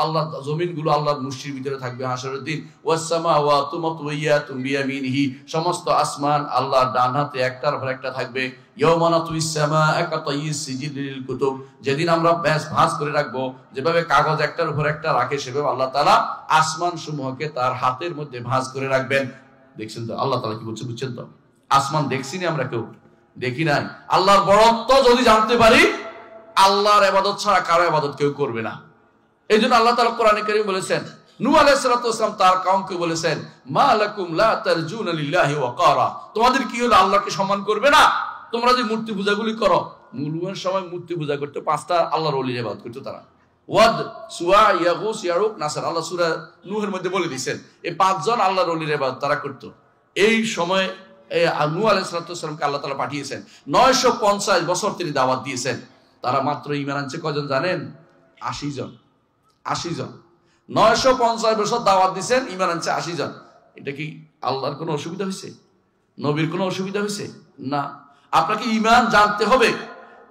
আল্লাহ জমিনগুলো আল্লাহর মুষ্টির ভিতরে থাকবে হাসরের দিন। ওয়াস সামাওয়াতু মাতওয়িয়াতুন বিয়ামিনিহি। সমস্ত আসমান আল্লাহর ডান হাতে একটার পর একটা থাকবে। ইয়াউমা নাতুইস সামাআ কাতাইয়িস সিজিলিল কুতুব। যেদিন আমরা ভাঁজ করে রাখবো, যেভাবে কাগজ একটার উপর একটা রাখে সেভাবে আল্লাহ তাআলা আসমান সমূহকে তার হাতের মধ্যে ভাঁজ করে রাখবেন। দেখছেন তো আল্লাহ তাআলা কি বলছে? বুঝছেন তো? আসমান দেখছি না আমরা, কেউ দেখি নাই। আল্লাহর বড়ত্ব যদি জানতে পারি, আল্লাহর ইবাদত ছাড়া কারো ইবাদত কেউ করবে না। এই জন্য আল্লাহ তাআলা কোরআনে কারীম বলেছেন, নূহ আলাইহিস সালাতু ওয়াস সালাম তার কওমকে বলেছেন, মা লাকুম লা তারজুনা লিল্লাহি ওয়াকারা। তোমাদের কি হলো আল্লাহকে সম্মান করবে না? তোমরা যে মূর্তি পূজাগুলি করো, মূল্যবান সময় মূর্তি পূজা করতে 5টা আল্লাহর ওলির ইবাদত করতে তারা। ওয়াদ, সুয়া, ইয়াগুস, ইয়ারুক, নাসর। আল্লাহ সূরা নূহের মধ্যে বলে দিয়েছেন এই 5 জন আল্লাহর ওলির ইবাদত তারা করত। এই সময় নূহ আলাইহিস সালাতু ওয়াস সালামকে আল্লাহ তাআলা পাঠিয়েছেন, 950 বছর তিনি দাওয়াত দিয়েছেন। তারা মাত্র ঈমান আনছে কয়জন জানেন? 80 জন। 80 জন। 950 বছর দাওয়াত দিয়েছেন, ঈমান আনছে 80 জন। এটা কি আল্লাহর কোনো অসুবিধা হয়েছে? নবীর কোনো অসুবিধা হয়েছে? না। আপনাকে ঈমান জানতে হবে।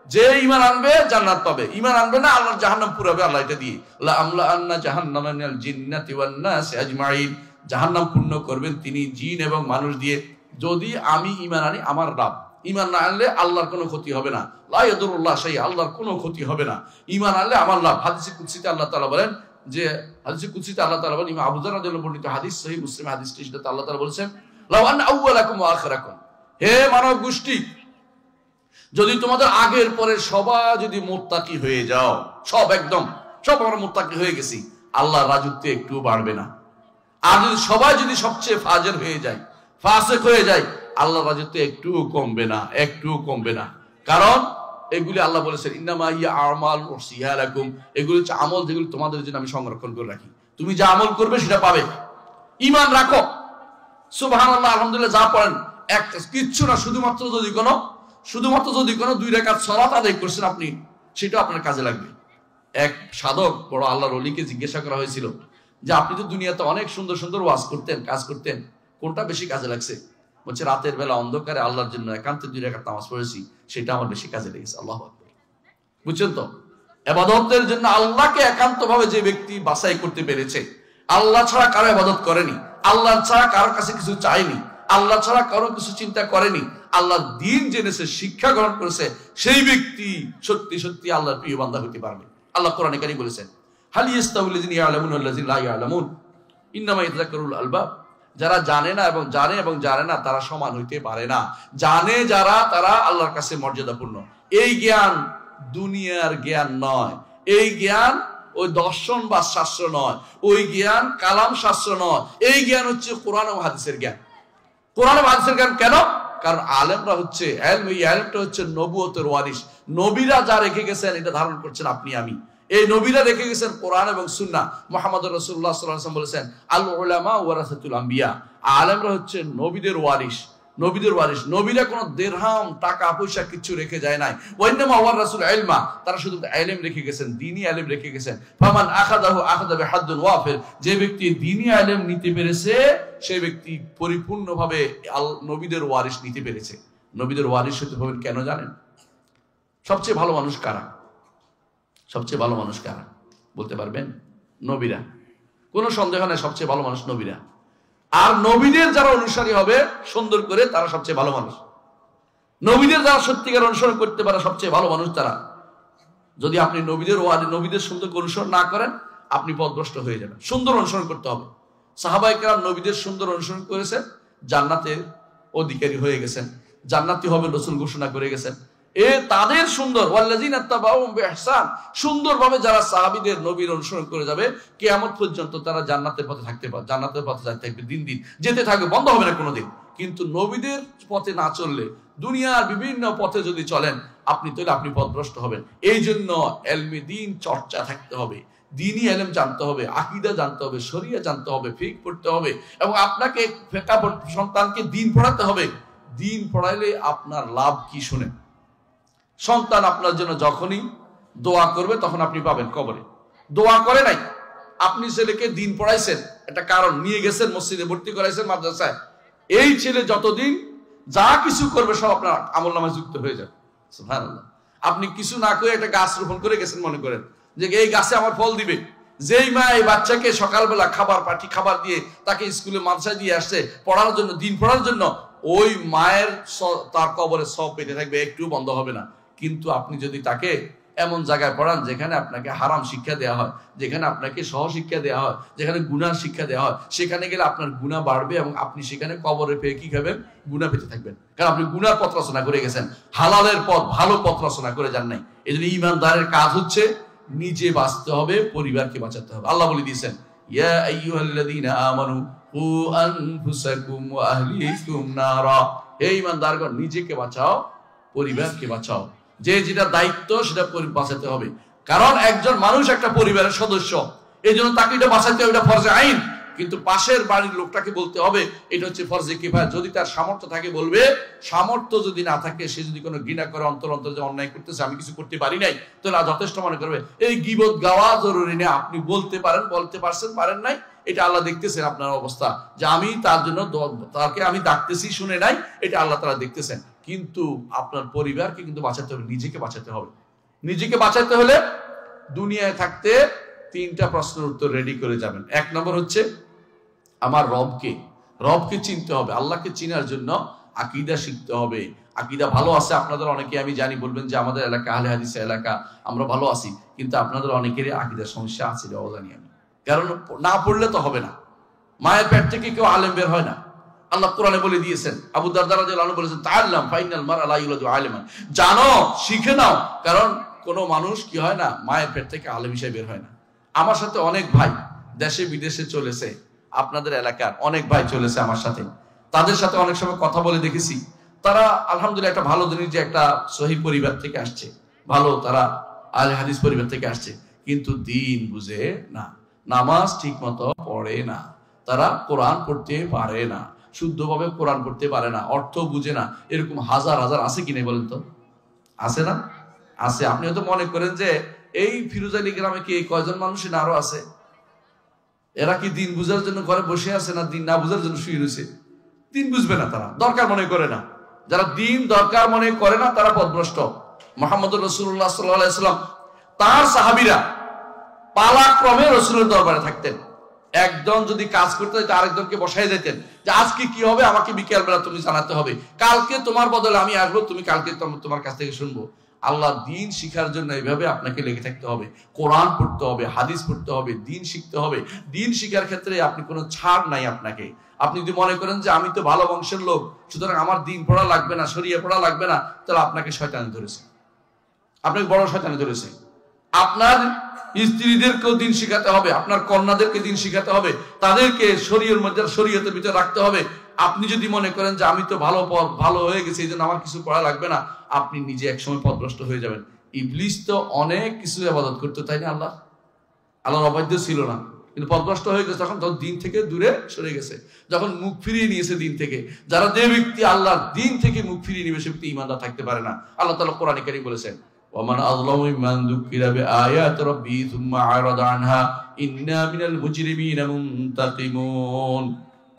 যে ঈমান আনবে জান্নাত পাবে, ঈমান আনবে না আল্লাহর জাহান্নাম পুরাবে আল্লাহ এটা দিয়ে। লা আমলা আন্না জাহান্নামা মিনাল জিন্নাতি ওয়ান নাসি আজমাইন। জাহান্নাম পূর্ণ করবেন তিনি জিন এবং মানুষ দিয়ে। যদি আমি ঈমান আনি, আমার রব। ঈমান না আনলে আল্লাহর কোনো ক্ষতি হবে না। লা ইয়াদুরুল্লাহ শাইআ, আল্লাহর কোনো ক্ষতি হবে না। ঈমান আনলে আমার লাভ। হাদিসে কুদসিতে আল্লাহ তাআলা বলেন, যে হাদিসে কুদসিতে আল্লাহ তাআলা বলেন, ইমাম আবু যর রাদিয়াল্লাহু বর্ণিত হাদিস, সহিহ মুসলিম হাদিসটি, সেটাতে আল্লাহ তাআলা বলেছেন, লাউ আন আউওয়ালাকুম ওয়া আখিরাকুম, হে মানব গোষ্ঠী, যদি তোমাদের আগের পরে সবাই যদি মুত্তাকি হয়ে যাও, সব একদম সব আমরা মুত্তাকি হয়ে গেছি, আল্লাহর রাজত্ব একটু বাড়বে না। আর যদি সবাই যদি সবচেয়ে ফাজের হয়ে যায়, ফাসিক হয়ে যায়, আল্লাহর রাজত্ব একটু কমবে না, একটু কমবে না। কারণ এগুলি আল্লাহ বলেছেন, ইন্নামা হিয়া আমাল উরসিহালাকুম, এগুলি হচ্ছে আমল যেগুলো তোমাদের জন্য আমি সংরক্ষণ করে রাখি, তুমি যা আমল করবে সেটা পাবে। ঈমান রাখো, সুবহানাল্লাহ আলহামদুলিল্লাহ যা পড়েন এক কিচ্ছু না, শুধুমাত্র যদি কোনো 2 রাকাত সালাত আদায় করছেন আপনি, সেটা আপনার কাজে লাগবে। এক সাধক বড় আল্লাহর ওলিকে জিজ্ঞাসা করা হয়েছিল যে আপনি তো দুনিয়াতে অনেক সুন্দর সুন্দর ওয়াজ করতেন, কাজ করতেন, কোনটা বেশি কাজে লাগছে? বলছে, রাতের বেলা অন্ধকারে আল্লাহর জন্য একান্তে 2 রাকাত নামাজ পড়েছি, সেটা আমার বেশি কাজে লেগেছে। আল্লাহু আকবার। বুঝছেন তো? ইবাদতের জন্য আল্লাহকে একান্তভাবে যে ব্যক্তি বাছাই করতে পেরেছে, আল্লাহ ছাড়া কারো ইবাদত করেনি, আল্লাহ ছাড়া কারোর কাছে কিছু চায়নি, আল্লাহ ছাড়া কারো কিছু চিন্তা করেনি, আল্লাহর দ্বীন জেনেছে, শিক্ষা গ্রহণ করেছে, সেই ব্যক্তি সত্যি সত্যি আল্লাহর প্রিয় বান্দা হতে পারবে। আল্লাহ কোরআনে কারীমে বলেছেন, হাল ইয়াস্তাউল লাযিনা ইয়ালামুন ওয়াল লাযিনা লা ইয়ালামুন ইন্নামা ইয়াতাযাক্কারুল আলবাব, যারা জানে না এবং জানে না তারা সমান হইতে পারে না। জানে যারা, তারা আল্লাহর কাছে মর্যাদাপূর্ণ। এই জ্ঞান দুনিয়ার জ্ঞান নয়, এই জ্ঞান ওই দর্শন বা শাস্ত্র নয়, ওই জ্ঞান কালাম শাস্ত্র নয়, এই জ্ঞান হচ্ছে কোরআন ও হাদিসের জ্ঞান। কোরআন ও হাদিসের জ্ঞান কেন? কারণ আলেমরা হচ্ছে ইলম, এই ইলমটা হচ্ছে নবুয়তের ওয়ারিস। নবীরা যা রেখে গেছেন এটা ধারণ করছেন আপনি আমি। এই নবীরা রেখে গেছেন কোরআন এবং সুন্নাহ। মুহাম্মদুর রাসূলুল্লাহ সাল্লাল্লাহু আলাইহি ওয়াসাল্লাম বলেছেন, আল উলামা ওয়ারাসাতুল আম্বিয়া, আলেমরা হচ্ছে নবীদের ওয়ারিস, নবীদের ওয়ারিস। নবীরা কোনো দিরহাম টাকা পয়সা কিছু রেখে যায় নাই। ওয়াইন্নামা ওয়ারাসুল ইলমা, তারা শুধু ইলম রেখে গেছেন, দ্বীনি ইলম রেখে গেছেন। ফামান আখাযাহু আখাযা বিহাদ্দিন ওয়াফির, যে ব্যক্তি দ্বীনি ইলম নিতে পেরেছে সেই ব্যক্তি পরিপূর্ণভাবে নবীদের ওয়ারিস নিতে পেরেছে। নবীদের ওয়ারিস হতে হবেন কেন জানেন? সবচেয়ে ভালো মানুষ কারা? সবচেয়ে ভালো মানুষ কারা বলতে পারবেন? নবীরা, কোনো সন্দেহ নেই, সবচেয়ে ভালো মানুষ নবীরা। আর নবীদের যারা অনুসারী হবে সুন্দর করে, তারা সবচেয়ে ভালো মানুষ। নবীদের যারা সত্যিকার অনুসরণ করতে পারে, সবচেয়ে ভালো মানুষ তারা। যদি আপনি নবীদের সুন্দর অনুসরণ না করেন, আপনি পথভ্রষ্ট হয়ে যাবেন। সুন্দর অনুসরণ করতে হবে। সাহাবায়ে কেরাম নবীদের সুন্দর অনুসরণ করেছেন, জান্নাতের অধিকারী হয়ে গেছেন, জান্নাতি হবে রাসূল ঘোষণা করে গেছেন। তাদের সুন্দর ওয়াল্লাযিনা তাবাউহুম বিইহসান, সুন্দরভাবে যারা সাহাবীদের নবীর অনুসরণ করে যাবে, কিয়ামত পর্যন্ত তারা জান্নাতের পথে থাকতে পারে, জান্নাতের পথে যেতে থাকবে, দিন দিন যেতে থাকবে, বন্ধ হবে না কোনোদিন। কিন্তু নবীদের পথে না চললে, দুনিয়ার বিভিন্ন পথে যদি চলেন আপনি, তাহলে আপনি পথভ্রষ্ট হবেন। এই জন্য ইলমে দ্বীন চর্চা থাকতে হবে, দ্বীনি ইলম জানতে হবে, আকীদা জানতে হবে, শরিয়া জানতে হবে, ফিকহ পড়তে হবে, এবং আপনাকে সন্তানকে দ্বীন পড়াতে হবে। দ্বীন পড়াইলে আপনার লাভ কি শুনেন? সন্তান আপনার জন্য যখনই দোয়া করবে তখন আপনি পাবেন কবরে। দোয়া করে নাই, আপনি ছেলেকে দ্বীন পড়াইছেন, একটা কারণ নিয়ে গেছেন, মসজিদে ভর্তি করাইছেন, মাদ্রাসায়, এই ছেলে যতদিন যা কিছু করবে সব আপনার আমলনামায় যুক্ত হয়ে যাবে। সুবহানাল্লাহ। আপনি কিছু না করে একটা গাছ রোপণ করে গেছেন, মনে করেন যে এই গাছে আমার ফল দিবে। যেই মা এই বাচ্চাকে সকালবেলা খাবার দিয়ে তাকে স্কুলে মাদ্রাসায় দিয়ে আসছে পড়ানোর জন্য, দ্বীন পড়ার জন্য, ওই মায়ের তার কবরে সব পেতে থাকবে, একটু বন্ধ হবে না। কিন্তু আপনি যদি তাকে এমন জায়গায় পড়ান যেখানে আপনাকে হারাম শিক্ষা দেওয়া হয়, যেখানে আপনাকে সহশিক্ষা দেওয়া হয়, যেখানে গুনাহ শিক্ষা দেওয়া হয়, সেখানে গেলে আপনার গুনাহ বাড়বে এবং আপনি সেখানে কবরে পেয়ে কি খাবেন? গুনাহ পেতে থাকবেন। কারণ আপনি গুনার পথ রচনা করে গেছেন, হালালের পথ, ভালো পথ রচনা করে যান নাই। এই জন্য ঈমানদারের কাজ হচ্ছে নিজে বাঁচতে হবে, পরিবারকে বাঁচাতে হবে। আল্লাহ বলে দিয়েছেন, ইয়া আইয়ুহাল্লাযীনা আমানু কু আনফুসাকুম ওয়া আহলিকুম নারা, হে ঈমানদারগণ, নিজেকে বাঁচাও, পরিবারকে বাঁচাও। যে যেটা দায়িত্ব সেটা বাঁচাতে হবে। কারণ একজন মানুষ একটা পরিবারের সদস্য, এই জন্য তাকে এটা বাঁচাতে হবে, এটা ফরজে আইন। কিন্তু পাশের বাড়ির লোকটাকে বলতে হবে, এটা হচ্ছে ফরজে কিফায়া। যদি তার সামর্থ্য থাকে বলবে, সামর্থ্য যদি না থাকে, সে যদি কোনো ঘৃণা করে অন্তর যে অন্যায় করতেছে, আমি কিছু করতে পারি নাই, তাহলে যথেষ্ট মনে করবে। এই গীবত গাওয়া জরুরি নেই, আপনি বলতে পারেন, বলতে পারছেন, পারেন নাই, এটা আল্লাহ দেখতেছেন আপনার অবস্থা, যে আমি তার জন্য তাকে আমি ডাকতেছি, শুনে নাই, এটা আল্লাহ তাআলা দেখতেছেন। কিন্তু আপনার পরিবারকে কিন্তু বাঁচাতে হবে, নিজেকে বাঁচাতে হবে। নিজেকে বাঁচাতে হলে দুনিয়ায় থাকতে 3টা প্রশ্নের উত্তর রেডি করে যাবেন। 1 নম্বর হচ্ছে আমার রবকে চিনতে হবে। আল্লাহকে চিনার জন্য আকীদা শিখতে হবে। আকীদা ভালো আছে আপনাদের অনেকে, আমি জানি, বলবেন যে আমাদের এলাকা আহলে হাদিসের এলাকা, আমরা ভালো আছি, কিন্তু আপনাদের অনেকেরই আকীদার সমস্যা আছে, অজানি আমি। কারণ না পড়লে তো হবে না। মায়ের পেট থেকে কেউ আলেম বের হয় না। আল্লাহ কোরআনে বলে দিয়েছেন, আবু দারদা রাদিয়াল্লাহু আনহু বলেছেন, তাআল্লাম ফাইনাল মারআ লা ইউলাদু আলিমান, জানো, শিখে নাও, কারণ কোন মানুষ কি হয় না, মায়ের পেট থেকে আলেম হিসেবে বের হয় না। আমার সাথে অনেক ভাই দেশে বিদেশে চলেছে, আপনাদের এলাকার অনেক ভাই চলেছে আমার সাথে, তাদের সাথে অনেক সময় কথা বলে দেখেছি, তারা আলহামদুলিল্লাহ একটা ভালো জিনিস, যে একটা সহিহ পরিবার থেকে আসছে, ভালো তারা আহলে হাদিস পরিবার থেকে আসছে, কিন্তু দিন বুঝে না, নামাজ ঠিক মতো পড়ে না, তারা কোরআন পড়তে পারে না, শুদ্ধভাবে কোরআন পড়তে পারে না, অর্থ বুঝে না। এরকম হাজার হাজার আছে কিনা বলেন তো? আছে না? আছে। আপনি হয়তো মনে করেন যে এই ফিরোজ আলী গ্রামে কি কয়জন মানুষই না আরো আছে? এরা কি দিন বুঝার জন্য ঘরে বসে আছে, না দিন না বুঝার জন্য শুয়ে রয়েছে? দিন বুঝবে না, তারা দরকার মনে করে না। যারা দিন দরকার মনে করে না তারা পথভ্রষ্ট। মুহাম্মদুর রাসূলুল্লাহ সাল্লাল্লাহু আলাইহি ওয়াসাল্লাম তার সাহাবীরা পালাক্রমে রাসূলের দরবারে থাকতেন। একজন যদি কাজ করতে যেত আরেকজনকে বসাই দিতেন, যে আজকে কি হবে আমাকে বিকেল বেলা তুমি জানাতে হবে, কালকে তোমার বদলে আমি আসবো, তুমি কালকে তোমার কাছ থেকে শুনবো। আল্লাহ দিন শিখার জন্য এইভাবে আপনাকে লেগে থাকতে হবে, কোরআন পড়তে হবে, হাদিস পড়তে হবে, দিন শিখতে হবে। দিন শিখার ক্ষেত্রে আপনি কোনো ছাড় নাই আপনাকে। আপনি যদি মনে করেন যে আমি তো ভালো বংশের লোক, সুতরাং আমার দিন পড়া লাগবে না, শরিয়া পড়া লাগবে না, তাহলে আপনাকে শয়তানি ধরেছে, আপনাকে বড় শয়তানি ধরেছে। আপনার স্ত্রীদেরকেও দিন শিখাতে হবে, আপনার কন্যাদেরকে দিন শিখাতে হবে, তাদেরকে শরীয়তের মধ্যে, শরীয়তের ভিতরে রাখতে হবে। আপনি যদি মনে করেন যে আমি তো ভালো হয়ে গেছি, এই জন্য আমার কিছু করা লাগবে না, আপনি নিজে একসময় পথভ্রষ্ট হয়ে যাবেন। ইবলিস তো অনেক কিছু ইবাদত করতো, তাই না? আল্লাহর অবাধ্য ছিল না, কিন্তু পথভ্রষ্ট হয়ে গেছে, তখন দিন থেকে দূরে সরে গেছে, যখন মুখ ফিরিয়ে নিয়েছে দিন থেকে। যারা যে ব্যক্তি আল্লাহর দিন থেকে মুখ ফিরিয়ে নিবে, সে ব্যক্তি ঈমানদার থাকতে পারে না। আল্লাহ তাআলা কোরআনে কারীম বলেছেন, ওয়ামান আযলামু মিম্মান যুক্কিরা বিআয়াতি রাব্বিহি সুম্মা আ'রাদা আনহা ইন্না মিনাল মুজরিমিনা মুনতাকিমুন।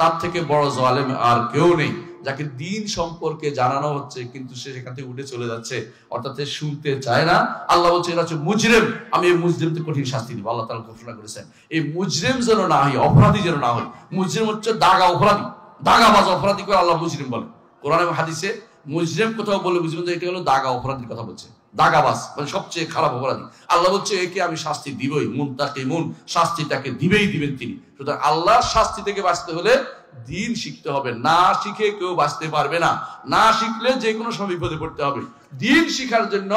তার থেকে বড় জালেম আর কেউ নেই, যাকে দিন সম্পর্কে জানানো হচ্ছে কিন্তু সে সেখান থেকে উঠে চলে যাচ্ছে, অর্থাৎ শুনতে চায় না। আল্লাহ বলছে এরা হচ্ছে মুজরিম, আমি এই মুজরিমকে কঠিন শাস্তি দিব। আল্লাহ তাআলা ঘোষণা করেছেন এই মুজরিম যেন না হয়, অপরাধী যেন না হয়। মুজরিম হচ্ছে দাগা অপরাধী, দাগাবাজ অপরাধী করে আল্লাহ মুজরিম বলে। কোরআন এবং হাদিসে মুজরিম কোথাও বলে বুঝবেন যে এটা হলো দাগা অপরাধীর কথা বলছে, দাগাবাজ মানে সবচেয়ে খারাপ অপরাধী। আল্লাহ বলছে একে আমি শাস্তি দিবই, মুনতাকিমুন, শাস্তিটাকে দিবেন তিনি। সুতরাং আল্লাহর শাস্তি থেকে বাঁচতে হলে দিন শিখতে হবে, না শিখে কেউ বাঁচতে পারবে না। না শিখলে যে কোনো সময় বিপদে পড়তে হবে। দিন শিখার জন্য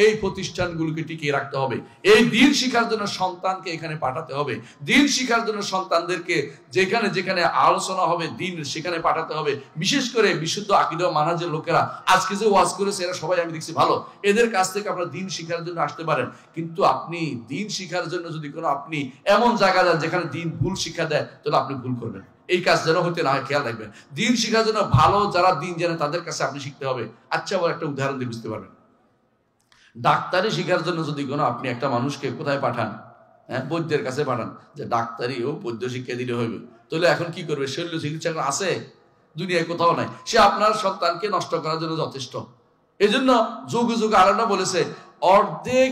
এই প্রতিষ্ঠানগুলোকে টিকিয়ে রাখতে হবে, এই দিন শিখার জন্য সন্তানকে এখানে পাঠাতে হবে, দিন শিখার জন্য সন্তানদেরকে যেখানে যেখানে আলোচনা হবে দিন সেখানে পাঠাতে হবে। বিশেষ করে বিশুদ্ধ আকীদা ও মানহাজের লোকেরা আজকে যে ওয়াজ করেছে এরা সবাই আমি দেখছি ভালো, এদের কাছ থেকে আপনারা দিন শিখার জন্য আসতে পারেন। কিন্তু আপনি দিন শিখার জন্য যদি কোনো আপনি এমন জায়গা যান যেখানে দিন ভুল শিক্ষা দেয়, তাহলে আপনি ভুল করবেন। এই কাজ যেন হতে না হয় খেয়াল রাখবেন। দিন শিখার জন্য ভালো যারা দিন জানে তাদের কাছে আপনি শিখতে হবে। আচ্ছা, আবার একটা উদাহরণ দিয়ে বুঝতে পারবেন। ডাক্তারি শিখার জন্য যদি কোনো আপনি একটা মানুষকে কোথায় পাঠান, বৈদ্যের কাছে পাঠান, যে ডাক্তারি ও বৈদ্য শিক্ষা দিলে হইবে, তাহলে এখন কি করবে? শল্য চিকিৎসা আছে দুনিয়ায় কোথাও নাই, সে আপনার সন্তানকে নষ্ট করার জন্য যথেষ্ট। এই জন্য যুগে যুগে আলেমরা বলেছে অর্ধেক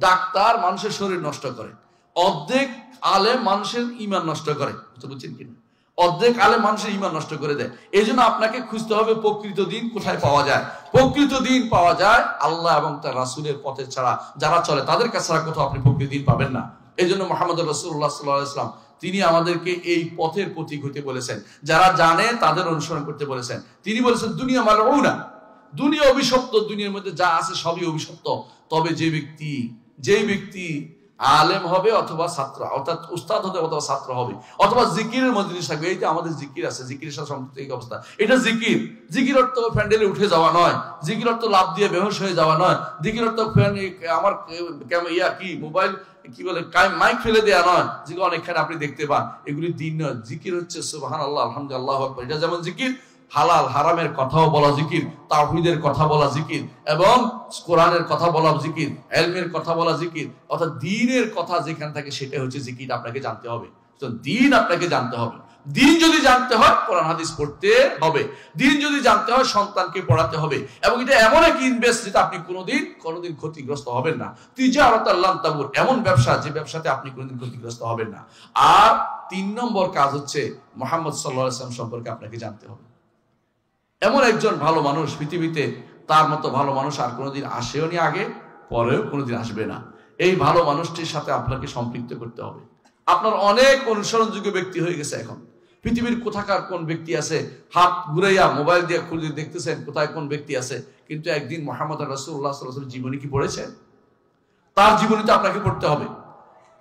ডাক্তার মানুষের শরীর নষ্ট করে, অর্ধেক আলেম মানুষের ঈমান নষ্ট করে। বুঝছেন কিনা? অর্ধেক আলেম মানুষের ঈমান নষ্ট করে দেয়। এই জন্য আপনাকে খুঁজতে হবে প্রকৃত দিন কোথায় পাওয়া যায়। প্রকৃত দিন পাওয়া যায় আল্লাহ এবং তার রাসূলের পথে ছাড়া, যারা চলে তাদের কাছে ছাড়া কোথাও আপনি প্রকৃত দিন পাবেন না। এই জন্য মুহাম্মদ রাসূলুল্লাহ সাল্লাল্লাহু আলাইহি ওয়াসাল্লাম তিনি আমাদেরকে এই পথের প্রতীক হতে বলেছেন, যারা জানে তাদের অনুসরণ করতে বলেছেন। তিনি বলেছেন দুনিয়া মালউনা, দুনিয়া অভিশপ্ত, দুনিয়ার মধ্যে যা আছে সবই অভিশপ্ত। তবে যে ব্যক্তি আলেম হবে অথবা ছাত্র, অর্থাৎ উস্তাদ হবে অথবা ছাত্র হবে, অথবা জিকিরের মজলিস থাকবে। এই যে আমাদের জিকির আছে, জিকিরের সাথে সম্পৃক্ত এই অবস্থা, এটা জিকির। জিকির অর্থ প্যান্ডেলে উঠে যাওয়া নয়, জিকির অর্থ লাভ দিয়ে বেহুশ হয়ে যাওয়া নয়, জিকির অর্থ আমার মোবাইল কি বলে মাইক ফেলে দেওয়া নয়, যেগুলো অনেকখানে আপনি দেখতে পান, এগুলি দিন নয়। জিকির হচ্ছে সুবহানাল্লাহ, আলহামদুলিল্লাহ, আল্লাহু আকবার। এটা যেমন জিকির, হালাল হারামের কথাও বলা জিকির, তাওহীদের কথা বলা জিকির, এবং কোরআনের কথা বলা জিকির, ইলমের কথা বলা জিকির, অর্থাৎ দ্বীনের কথা যেখানে থাকে সেটা হচ্ছে জিকির। আপনাকে জানতে হবে, তো দ্বীন আপনাকে জানতে হবে। দিন যদি জানতে হয় কোরআন হাদিস পড়তে হবে, দিন যদি জানতে হয় সন্তানকে পড়াতে হবে, এবং এটা এমন এক ইনভেস্ট যেটা আপনি কোনোদিন ক্ষতিগ্রস্ত হবেন না। তিজারাতাল লান তাবুর, এমন ব্যবসা যে ব্যবসাতে আপনি কোনোদিন ক্ষতিগ্রস্ত হবেন না। আর 3 নম্বর কাজ হচ্ছে মুহাম্মদ সাল্লাল্লাহু আলাইহি ওয়াসাল্লাম সম্পর্কে আপনাকে জানতে হবে। এমন একজন ভালো মানুষ পৃথিবীতে, তার মতো ভালো মানুষ আর কোনোদিন আসেও নি, আগে পরেও কোনোদিন আসবে না। এই ভালো মানুষটির সাথে আপনাকে সম্পৃক্ত করতে হবে। আপনার অনেক অনুসরণযোগ্য ব্যক্তি হয়ে গেছে। এখন পৃথিবীর কোথাকার কোন ব্যক্তি আছে, হাত ঘুরাইয়া মোবাইল দিয়ে খুঁজে দেখতেছেন কোথায় কোন ব্যক্তি আছে, কিন্তু একদিন মুহাম্মদ রাসূলুল্লাহ সাল্লাল্লাহু আলাইহি ওয়াসাল্লাম জীবনী কি পড়েছেন? তার জীবনীতে আপনাকে পড়তে হবে।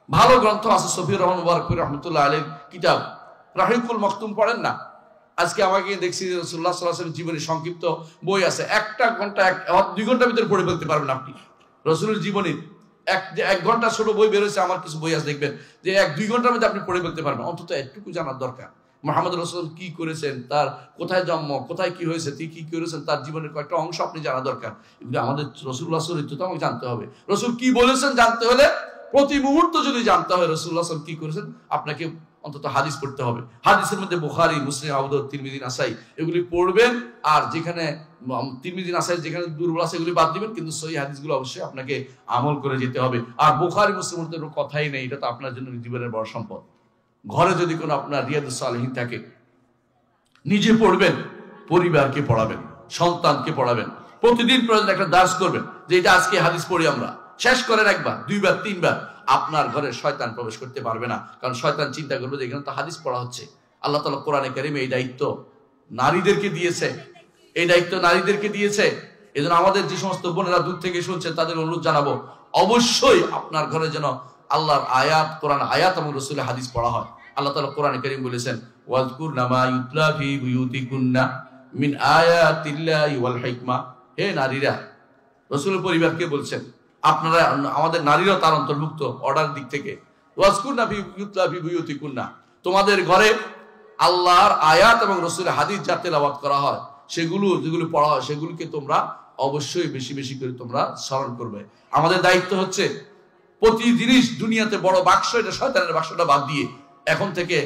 ভালো গ্রন্থ আছে, সফিউর রহমান মুবারকপুরি রহমতুল্লাহ আলাইহির কিতাব রাহিকুল মাকতুম পড়েন না? আজকে আমাকে দেখছি রাসূলুল্লাহ সাল্লাল্লাহু আলাইহি ওয়াসাল্লামের জীবনী সংক্ষিপ্ত বই আছে, 2 ঘন্টার ভিতরে পড়ে ফেলতে পারবেন আপনি। রাসূলের জীবনী 1 ঘন্টা ছোট বই বেরোচ্ছে, আমার কিছু বই আছে দেখবেন যে 1-2 ঘন্টার মধ্যে আপনি পড়ে ফেলতে পারবেন। অন্তত এটুকু জানার দরকার মুহাম্মদ রাসূল কি করেছেন, তার কোথায় জন্ম, কোথায় কি হয়েছে, তিনি কি করেছেন, তার জীবনের কয়েকটা অংশ আপনি জানা দরকার। কিন্তু আমাদের রাসূলুল্লাহ চরিত্র তো আমাকে জানতে হবে। রাসূল কি বলেছেন জানতে হলে প্রতি মুহূর্ত যদি জানতে হয় রাসূলুল্লাহ সাল্লাল্লাহু আলাইহি ওয়াসাল্লাম কি করেছেন, আপনাকে অন্তত হাদিস পড়তে হবে। হাদিসের মধ্যে বুখারী, মুসলিম, আবু দাউদ, তিরমিজি, নাসাই এগুলি পড়বেন। আর যেখানে তিরমিজি, নাসাই যেখানে দুর্বল আছে এগুলি বাদ দিবেন, কিন্তু সহিহ হাদিসগুলো অবশ্যই আপনাকে আমল করে যেতে হবে। আর বুখারী, মুসলিমের তো কথাই নেই, এটা তো আপনার জন্য জীবনের বড় সম্পদ। ঘরে যদি কোনো আপনার রিয়াদুস সালিহিন থাকে, নিজে পড়বেন, পরিবারকে পড়াবেন, সন্তানকে পড়াবেন। প্রতিদিন প্রয়োজন একটা দাস করবেন যে এটা আজকে হাদিস পড়ি আমরা, শেষ করেন 1 বার, 2 বার, 3 বার। আপনার ঘরে শয়তান প্রবেশ করতে পারবে না, কারণ শয়তান চিন্তা করবে যে এখানে তো হাদিস পড়া হচ্ছে। আল্লাহ তাআলা কোরআনে কারীমে এই দায়িত্ব নারীদেরকে দিয়েছে, এই দায়িত্ব নারীদেরকে দিয়েছে। এজন্য আমাদের যে সমস্ত বোনেরা দূর থেকে শুনছেন তাদের অনুরোধ জানাবো, অবশ্যই আপনার ঘরে যেন আল্লাহর আয়াত, কোরআন আয়াত এবং রাসূলের হাদিস পড়া হয়। আল্লাহ তাআলা কোরআনে কারীম বলেছেন, ওয়াজকুরনা মা ইউতলা ফি বুয়ুতিকুন্না মিন আয়াতিল্লাহি ওয়াল হিকমা। হে নারীরা, রাসূলের পরিবারকে বলছেন, আপনারা, আমাদের নারীরা তার অন্তর্ভুক্ত অর্ডার দিক থেকে। ওয়াজকুরনা ফি ইউতলা ফি বুয়ুতিকুন্না, তোমাদের ঘরে আল্লাহর আয়াত এবং রাসূলের হাদিস যা তেলাওয়াত করা হয়, সেগুলো যেগুলো পড়া হয়, সেগুলোকে তোমরা অবশ্যই বেশি বেশি করে তোমরা স্মরণ করবে। আমাদের দায়িত্ব হচ্ছে প্রতি জিনিস, দুনিয়াতে বড় বাক্স, এটা শয়তানের বাক্সটা বাদ দিয়ে এখন থেকে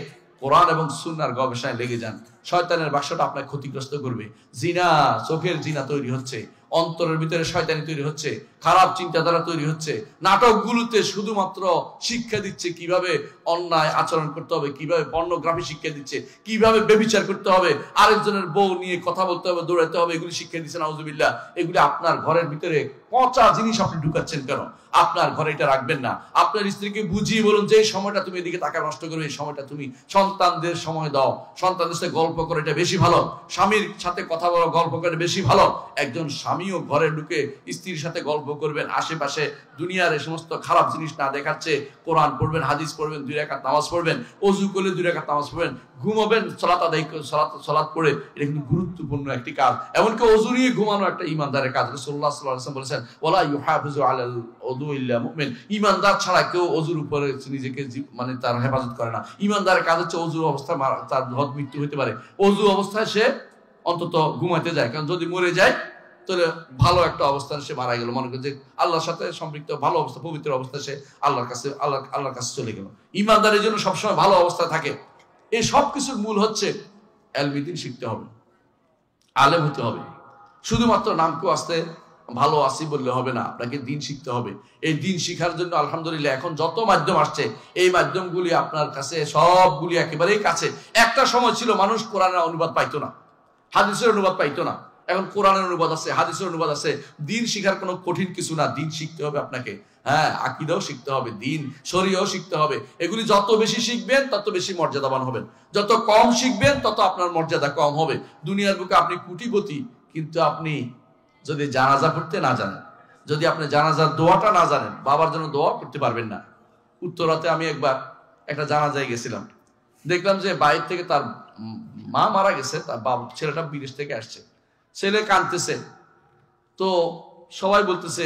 কোরআন এবং সুন্নাহর গবেষণায় লেগে যান। শয়তানের বাক্সটা আপনাকে ক্ষতিগ্রস্ত করবে। জিনা, চোখের জিনা তৈরি হচ্ছে, অন্তরের ভিতরে শয়তানি তৈরি হচ্ছে, খারাপ চিন্তাধারা তৈরি হচ্ছে। নাটকগুলোতে শুধুমাত্র শিক্ষা দিচ্ছে কিভাবে অন্যায় আচরণ করতে হবে, কিভাবে পর্নোগ্রাফি শিক্ষা দিচ্ছে, কিভাবে ব্যভিচার করতে হবে, আরেকজনের বউ নিয়ে কথা বলতে হবে, দৌড়াতে হবে, এগুলি শিক্ষা দিচ্ছে। নাউজুবিল্লাহ। এগুলি আপনার ঘরের ভিতরে পচা জিনিস আপনি ঢুকাচ্ছেন কেন? আপনার ঘরে এটা রাখবেন না। আপনার স্ত্রীকে বুঝিয়ে বলুন যে এই সময়টা তুমি এদিকে টাকা নষ্ট করবে, এই সময়টা তুমি সন্তানদের সময় দাও, সন্তানদের সাথে গল্প করে, এটা বেশি ভালো। স্বামীর সাথে কথা বলো, গল্প করে বেশি ভালো। একজন স্বামীও ঘরে ঢুকে স্ত্রীর সাথে গল্প করবেন, আশেপাশে দুনিয়ার এই সমস্ত খারাপ জিনিস না দেখাচ্ছে, কোরআন পড়বেন, হাদিস পড়বেন, 2 রাকাত নামাজ পড়বেন, ওযু করলে 2 রাকাত নামাজ পড়বেন, ঘুমাবেন, সালাত আদায় করে সালাত পড়ে। এটা কিন্তু গুরুত্বপূর্ণ একটি কাজ। এমনকি ওযু নিয়ে ঘুমানো একটা ঈমানদারের কাজ। রাসূলুল্লাহ সাল্লাল্লাহু আলাইহি ওয়াসাল্লাম বলেছেন, ওয়ালা ইউহাফিজু আলাল ওযু ইল্লা মুমিন। ঈমানদার ছাড়া কেউ ওযুর উপরে নিজেকে মানে তার হেফাজত করে না। ঈমানদারের কাজ হচ্ছে ওযুর অবস্থায় তার হদ মৃত্যু হতে পারে, ওযু অবস্থায় সে অন্তত ঘুমাতে যায়, কারণ যদি মরে যায় তাহলে ভালো একটা অবস্থায় সে মারা গেল, মনে করে যে আল্লাহর সাথে সম্পৃক্ত ভালো অবস্থা, পবিত্র অবস্থায় সে আল্লাহর কাছে চলে গেল। ঈমানদারের জন্য সবসময় ভালো অবস্থায় থাকে। এই সব কিছুর মূল হচ্ছে ইলমে দ্বীন শিখতে হবে, আলেম হতে হবে। শুধুমাত্র নামকে আসতে ভালো আসি বললে হবে না, আপনাকে দিন শিখতে হবে। এই দিন শিখার জন্য আলহামদুলিল্লাহ এখন যত মাধ্যম আসছে, এই মাধ্যমগুলি আপনার কাছে সবগুলি একেবারেই কাছে। একটা সময় ছিল মানুষ কোরআনের অনুবাদ পাইতো না, হাদিসের অনুবাদ পাইতো না। এখন কোরআনের অনুবাদ আছে, হাদিসের অনুবাদ আছে। দিন শিখার কোনো কঠিন কিছু না, দিন শিখতে হবে আপনাকে। হ্যাঁ, আকীদাও শিখতে হবে, দিন শরীয়ও শিখতে হবে। এগুলি যত বেশি শিখবেন তত বেশি মর্যাদাবান হবেন, যত কম শিখবেন তত আপনার মর্যাদা কম হবে। দুনিয়ার বুকে আপনি কোটিপতি, কিন্তু আপনি যদি জানাজা পড়তে না জানেন, যদি আপনি জানাজার দোয়াটা না জানেন, বাবার জন্য দোয়া করতে পারবেন না। উত্তরাতে আমি একবার একটা জানাজায় গেছিলাম, দেখলাম যে বাইরে থেকে তার মা মারা গেছে, তার ছেলেটা বিদেশ থেকে আসছে, ছেলে কাঁদতেছে। তো সবাই বলতেছে,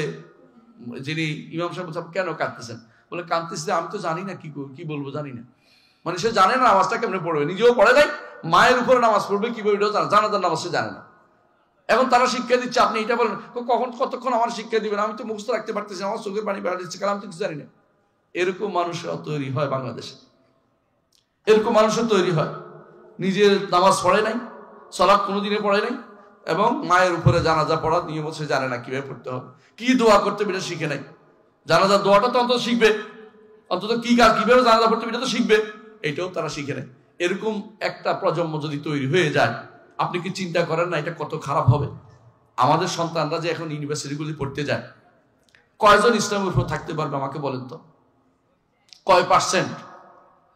যিনি ইমাম সাহেব বলছেন, কেন কাঁদতেছেন? বলে কাঁদতেছে আমি তো জানি না কি বলবো, জানি না। মানে সে জানে না নামাজটা কেমনে পড়বে, নিজেও পড়ে নাই, মায়ের উপরে নামাজ পড়বে কিভাবে এটাও জানে, জানাজার নামাজ সে জানে না। এখন তারা শিক্ষা দিচ্ছে, আপনি এটা বলেন কতক্ষণ আমার শিক্ষা দিবেন, আমি তো মুখস্থ রাখতে পারতেছি, আমার চোখের পানি বেড়া দিচ্ছে, কারণ আমি তো কিছু জানি না। এরকম মানুষরা তৈরি হয় বাংলাদেশে, এরকম মানুষও তৈরি হয়, নিজের নামাজ পড়ে নাই, সালাত কোনোদিনে পড়ে নাই, এবং মায়ের উপরে জানাজা পড়ার নিয়ম সে জানে না কিভাবে পড়তে হবে, কি দোয়া করতে হবে এটা শিখে নাই। জানাজার দোয়াটা তো অন্তত শিখবে, অন্তত কিভাবে জানাজা পড়তে হবে এটা তো শিখবে, এটাও তারা শিখে নেয়। এরকম একটা প্রজন্ম যদি তৈরি হয়ে যায়, আপনি কি চিন্তা করেন না এটা কত খারাপ হবে? আমাদের সন্তানরা যে এখন ইউনিভার্সিটিগুলি পড়তে যায়, কয়জন ইসলামের উপর থাকতে পারবে আমাকে বলেন তো? কয় %?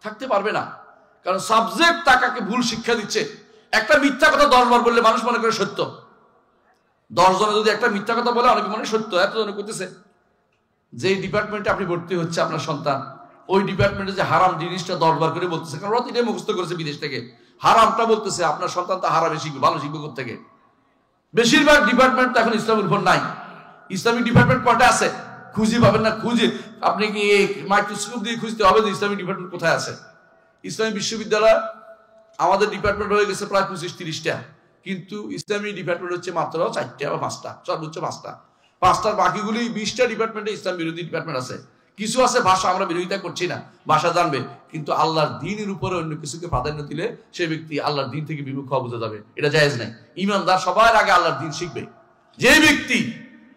থাকতে পারবে না। কারণ সাবজেক্ট তাকে ভুল শিক্ষা দিচ্ছে। একটা মিথ্যা কথা 10 বার বললে মানুষ মনে করে সত্য। 10 জনে যদি একটা মিথ্যা কথা বলে অনেকে মনে সত্য, এত জনে করতেছে। যে ডিপার্টমেন্টে আপনি ভর্তি হচ্ছে আপনার সন্তান, ওই ডিপার্টমেন্টে যে হারাম জিনিসটা 10 বার করে বলতেছে, কারণ ওরা তো এটাই মুখস্থ করেছে বিদেশ থেকে, হারামটা বলতেছে, আপনার সন্তান তো হারামে শিখবে, ভালো শিখবে কোথেকে? বেশিরভাগ ডিপার্টমেন্ট তো এখন ইসলামের উপর নাই। ইসলামিক ডিপার্টমেন্ট কয়টা আছে খুঁজে পাবেন না, খুঁজে আপনি কি মাইক্রোস্কোপ দিয়ে খুঁজতে হবে যে ইসলামিক ডিপার্টমেন্ট কোথায় আছে। ইসলামী বিশ্ববিদ্যালয় আমাদের ডিপার্টমেন্ট হয়ে গেছে প্রায় 25-30টা, কিন্তু ইসলামী ডিপার্টমেন্ট হচ্ছে মাত্র 4টা বা 5টা, সর্বোচ্চ 5টা। 5টার বাকিগুলি 20টা ডিপার্টমেন্টে ইসলাম বিরোধী ডিপার্টমেন্ট আছে। কিছু আছে ভাষা, আমরা বিরোধিতা করছি না, ভাষা জানবে, কিন্তু আল্লাহর দ্বীনের উপরে অন্য কিছুকে প্রাধান্য দিলে সে ব্যক্তি আল্লাহর দ্বীন থেকে বিমুখ হওয়া বোঝা যাবে, এটা জায়েজ নাই। ইমানদার সবার আগে আল্লাহর দ্বীন শিখবে। যে ব্যক্তি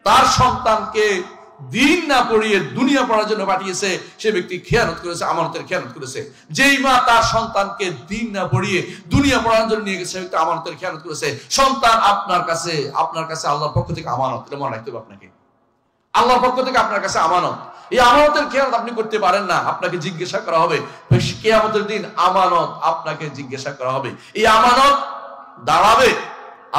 তার সন্তানকে দ্বীন না পড়িয়ে দুনিয়া পড়ার জন্য পাঠিয়েছে, সে ব্যক্তি খেয়ানত করেছে, আমানতের খেয়ানত করেছে। যেই মা তার সন্তানকে দ্বীন না পড়িয়ে দুনিয়া পড়ার জন্য নিয়ে গেছে, সে ব্যক্তি আমানতের খেয়ানত করেছে। সন্তান আপনার কাছে আল্লাহর পক্ষ থেকে আমানত, এটা মনে রাখতে হবে আপনাকে। আল্লাহর পক্ষ থেকে আপনার কাছে আমানত। এই আমানতের খেয়ানত আপনি করতে পারেন না, আপনাকে জিজ্ঞাসা করা হবে কিয়ামতের দিন। আমানত আপনাকে জিজ্ঞাসা করা হবে। এই আমানত দাঁড়াবে,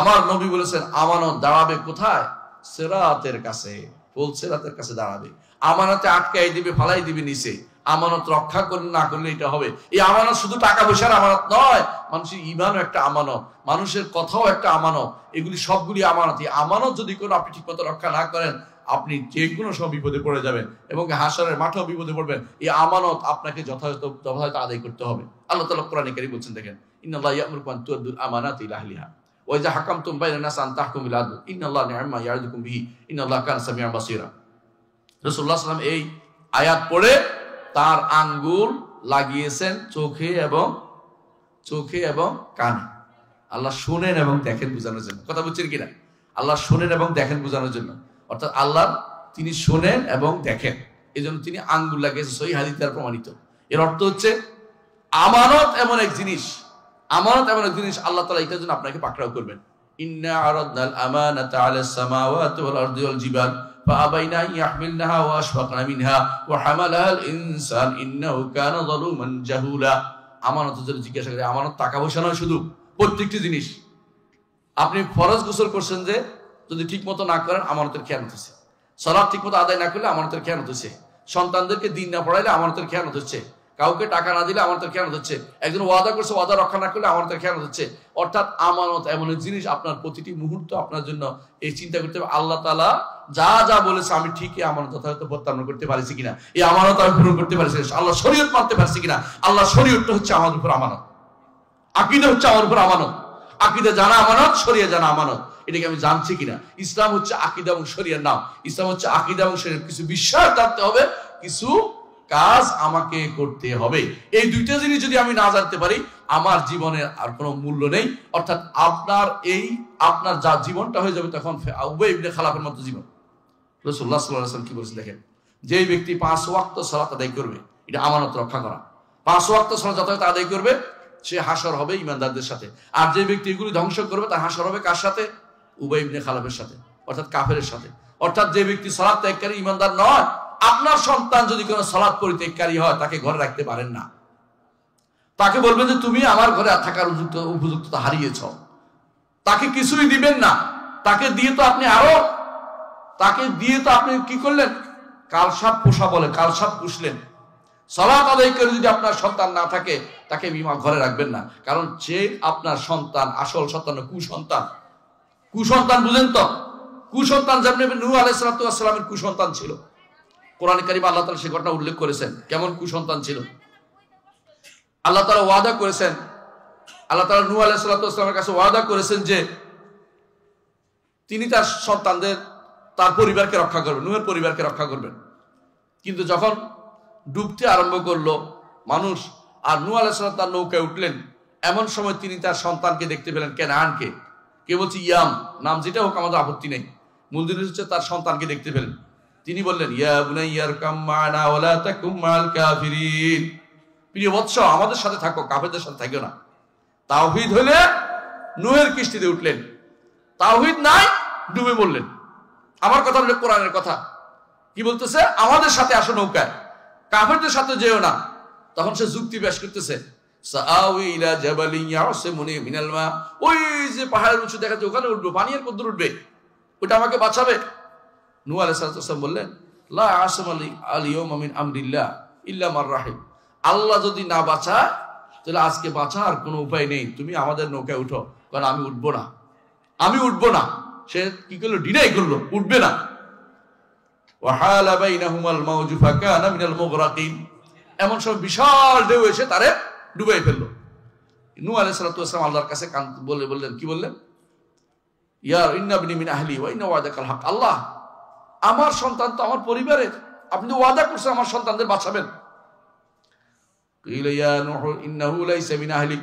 আমার নবী বলেছেন, আমানত দাঁড়াবে কোথায়? সিরাতের কাছে, ফুল সিরাতের কাছে দাঁড়াবে। আমানতে আটকাই দিবে, ফালাই দিবে নিচে। আমানত রক্ষা করলে না করলে এটা হবে। এই আমানত শুধু টাকা পয়সার আমানত নয়, মানুষের ঈমানও একটা আমানত, মানুষের কথাও একটা আমানত। এগুলি সবগুলি আমানত। এই আমানত যদি কোনো আপনি ঠিকমতো রক্ষা না করেন, আপনি যে কোনো সময় বিপদে পড়ে যাবেন এবং হাসরের মাঠেও বিপদে পড়বেন। এই আমানত আপনাকে যথাযথ আদায় করতে হবে। আল্লাহ তাআলা কোরআনে কারীমে বলছেন, দেখেন, ইন্নাল্লাহা ইয়া'মুরুকুম আন তু'আদ্দুল আমানাতি ইলা আহলিহা ওয়া ইযা হাকামতুম বাইনান নাস আন তাহকুমু বিল আদল ইন্নাল্লাহা নি'মা ইয়া'ইযুকুম বিহি ইন্নাল্লাহা কানা সামিআন বাসীরা। রাসূলুল্লাহ সাল্লাল্লাহু আলাইহি ওয়াসাল্লাম এই আয়াত পড়ে তার আঙ্গুল লাগিয়েছেন চোখে এবং কানে। আল্লাহ শোনেন এবং দেখেন বোঝানোর জন্য। কথা বুঝছেন কিনা? আল্লাহ শোনেন এবং দেখেন বোঝানোর জন্য। অর্থাৎ আল্লাহ তিনি শোনেন এবং দেখেন, এই জন্য তিনি আঙ্গুল লাগিয়েছেন। সহিহ হাদিস দ্বারা প্রমাণিত। এর অর্থ হচ্ছে আমানত এমন এক জিনিস, আল্লাহ তাআলা এটার জন্য আপনাকে পাকড়াও করবেন। ইন্না আরাদনাল আমানাতা আলাস সামাওয়াতি ওয়াল আরদি ওয়াল জিবাল ফাআবাইনা আন ইয়াহমিলনাহা ওয়া আশফাকনা মিনহা ওয়া হামালাহাল ইনসান ইন্নাহু কানা যালুমান জাহুলা। আমানত যদি জিজ্ঞাসা করে, আমানত টাকা পয়সা নয়, শুধু প্রত্যেকটি জিনিস। আপনি ফরজ গোসল করছেন, যে যদি ঠিক মতো না করেন আমানতের খেয়ানত হচ্ছে। সালাত ঠিক মতো আদায় না করলে আমানতের খেয়ানত হচ্ছে। সন্তানদেরকে দিন না পড়াইলে আমানতের খেয়ানত হচ্ছে। কাউকে টাকা না দিলে আমানতের খেয়ানত হচ্ছে। একজন ওয়াদা করছে, ওয়াদা রক্ষা না করলে আমানতের খেয়ানত হচ্ছে। অর্থাৎ আমানত এমন এক জিনিস, আপনার প্রতিটি মুহূর্ত আপনার জন্য এই চিন্তা করতে হবে, আল্লাহ তাআলা যা যা বলেছে আমি ঠিকই আমানত যথাযথ প্রত্যাহার করতে পারছি কিনা, এই আমানত আমি পূরণ করতে পারছি, আল্লাহ শরীয়ত মানতে পারছি কিনা। আল্লাহ শরীয়তটা হচ্ছে আমার উপর আমানত, আকীদা হচ্ছে আমার উপর আমানত। আকীদা জানা আমানত, শরিয়া জানা আমানত। এটাকে আমি জানছি কিনা। ইসলাম হচ্ছে আকীদা এবং শরিয়ার নাম। ইসলাম হচ্ছে আকীদা এবং শরিয়া। কিছু বিশ্বাস জানতে হবে, কিছু কাজ আমাকে করতে হবে। এই দুইটা জিনিস যদি আমি না জানতে পারি, আমার জীবনের আর কোনো মূল্য নেই। অর্থাৎ আপনার যা জীবনটা হয়ে যাবে তখন উবাই ইবনে খালাফের মতো জীবন। রাসূলুল্লাহ সাল্লাল্লাহু আলাইহি ওয়াসাল্লাম কি বলেছেন দেখেন, যে ব্যক্তি 5 ওয়াক্ত সালাত আদায় করবে, এটা আমানত রক্ষা করা। 5 ওয়াক্ত সালাত যথাযথ আদায় করবে, সে হাসর হবে ইমানদারদের সাথে। আর যে ব্যক্তি এগুলি ধ্বংস করবে, তার হাসর হবে কার সাথে? উবাই ইবনে খালাফের সাথে, অর্থাৎ কাফেরের সাথে। অর্থাৎ যে ব্যক্তি সালাত ত্যাগকারী ইমানদার নয়, আপনার সন্তান যদি কোনো সালাত পরিত্যাগকারী হয়, তাকে ঘরে রাখতে পারেন না। তাকে বলবেন যে তুমি আমার ঘরে থাকার উপযুক্ততা হারিয়েছ। তাকে কিছুই দিবেন না। তাকে দিয়ে তো আপনি কি করলেন? কালসাপ পোষা বলে, কালসাপ পুষলেন। সালাত আদায় করে যদি আপনার সন্তান না থাকে, তাকে ঘরে রাখবেন না। কারণ সে আপনার সন্তান, আসল সন্তান কুসন্তান বুঝেন তো? কুসন্তান যেমন নূহ আলাইহিস সালামের কুসন্তান ছিল। কোরআনে কারিমে আল্লাহ তাআলা সেই ঘটনা উল্লেখ করেছেন, কেমন কুসন্তান ছিল। আল্লাহ তাআলা ওয়াদা করেছেন, আল্লাহ তাআলা নূহ আলাইহিস সালামের কাছে ওয়াদা করেছেন যে তিনি তার সন্তানদের, তার পরিবারকে রক্ষা করবেন, নূহের পরিবারকে রক্ষা করবেন। কিন্তু যখন ডুবতে আরম্ভ করলো মানুষ, আর নূহ আলাইহিস সালাম তার নৌকায় উঠলেন, এমন সময় তিনি তার সন্তানকে দেখতে পেলেন, কেনানকে। কে বলছে ইয়াম, নাম যেটা হোক আমাদের আপত্তি নেই, মূল জিনিস হচ্ছে তার সন্তানকে দেখতে পেলেন। তিনি বললেন, ইয়া বুনাইয়া আরকাম মা'না ওয়া লা তাকুম মা'আল কাফিরিন, প্রিয় বৎস আমাদের সাথে থাকো, কাফেরদের সাথে থাকিও না। তাওহীদ হলে নূহের কিস্তিতে উঠলেন, তাওহীদ নাই ডুবে বললেন। আমার কথা হলো কোরআনের কথা। কি বলতেছে? আমাদের সাথে আসো নৌকায়, কাফেরদের সাথে যেও না। তখন সে যুক্তি পেশ করতেছে, সাআউই ইলা জাবালিন ইয়াসিমুনি মিনাল মা, ওই যে পাহাড়ের উঁচু দেখা যায় ওখানে উঠবো, পানি আর কদ্দুর উঠবে, ওটা আমাকে বাঁচাবে। নূহ আলাইহিস সালাম বললেন, লা আসামা আল ইয়াউমা মিন আমরিল্লাহ ইল্লা মার রাহিম, আল্লাহ যদি না বাঁচায় তাহলে আজকে বাঁচার কোনো উপায় নেই, তুমি আমাদের নৌকায় উঠো। কারণ আমি উঠবো না, আমি উঠবো না। সে কি করলো? ডিনাই করলো, উঠবে না। ওয়াহালা বাইনাহুমাল মাউজু ফাকানা মিনাল মুগরাকিন, এমন সব বিশাল ঢেউ এসে তারে ডুবাই ফেললো। নূহ আলাইহিস সালাম আল্লাহর কাছে বললেন, কি বললেন? ইয়া ইন্না ইবনি মিন আহলি ওয়া ইন্না ওয়াদাকাল হক, আল্লাহ আমার সন্তান তো আমার পরিবারের, আপনি তো ওয়াদা করছেন আমার সন্তানদের বাঁচাবেন। কিলা ইয়া নূহ ইন্নাহু লাইসা মিন আহলি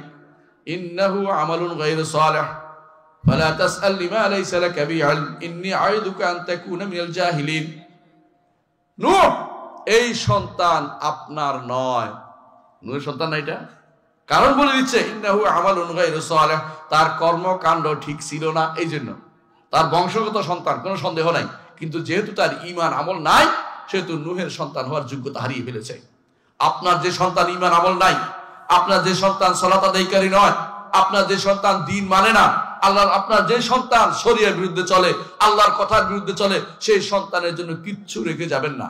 ইন্নাহু আমালুন গায়রু সালিহ ফালা তাসআল লিমা লাইসা লাকা বিইল ইন্নী আইদুকা আন তাকুনা মিনাল জাহিলিন। নূহ, এই সন্তান আপনার নয়। নূহের সন্তান না এটা, কারণ বলে দিচ্ছে ইন্নাহু আমালুন গায়রু সালিহ, তার কর্মকাণ্ড ঠিক ছিল না, এই জন্য তার বংশগত সন্তান, কোনো সন্দেহ নাই, কিন্তু যেহেতু তার ঈমান আমল নাই সেহেতু নূহের সন্তান হওয়ার যোগ্যতা হারিয়ে ফেলেছে। আপনার যে সন্তান ঈমান আমল নাই, আপনার যে সন্তান সালাত আদায়কারী নয়, আপনার যে সন্তান দ্বীন মানে না, আল্লাহর আপনার যে সন্তান শরীয়তের বিরুদ্ধে চলে, আল্লাহর কথার বিরুদ্ধে চলে, সেই সন্তানের জন্য কিচ্ছু রেখে যাবেন না।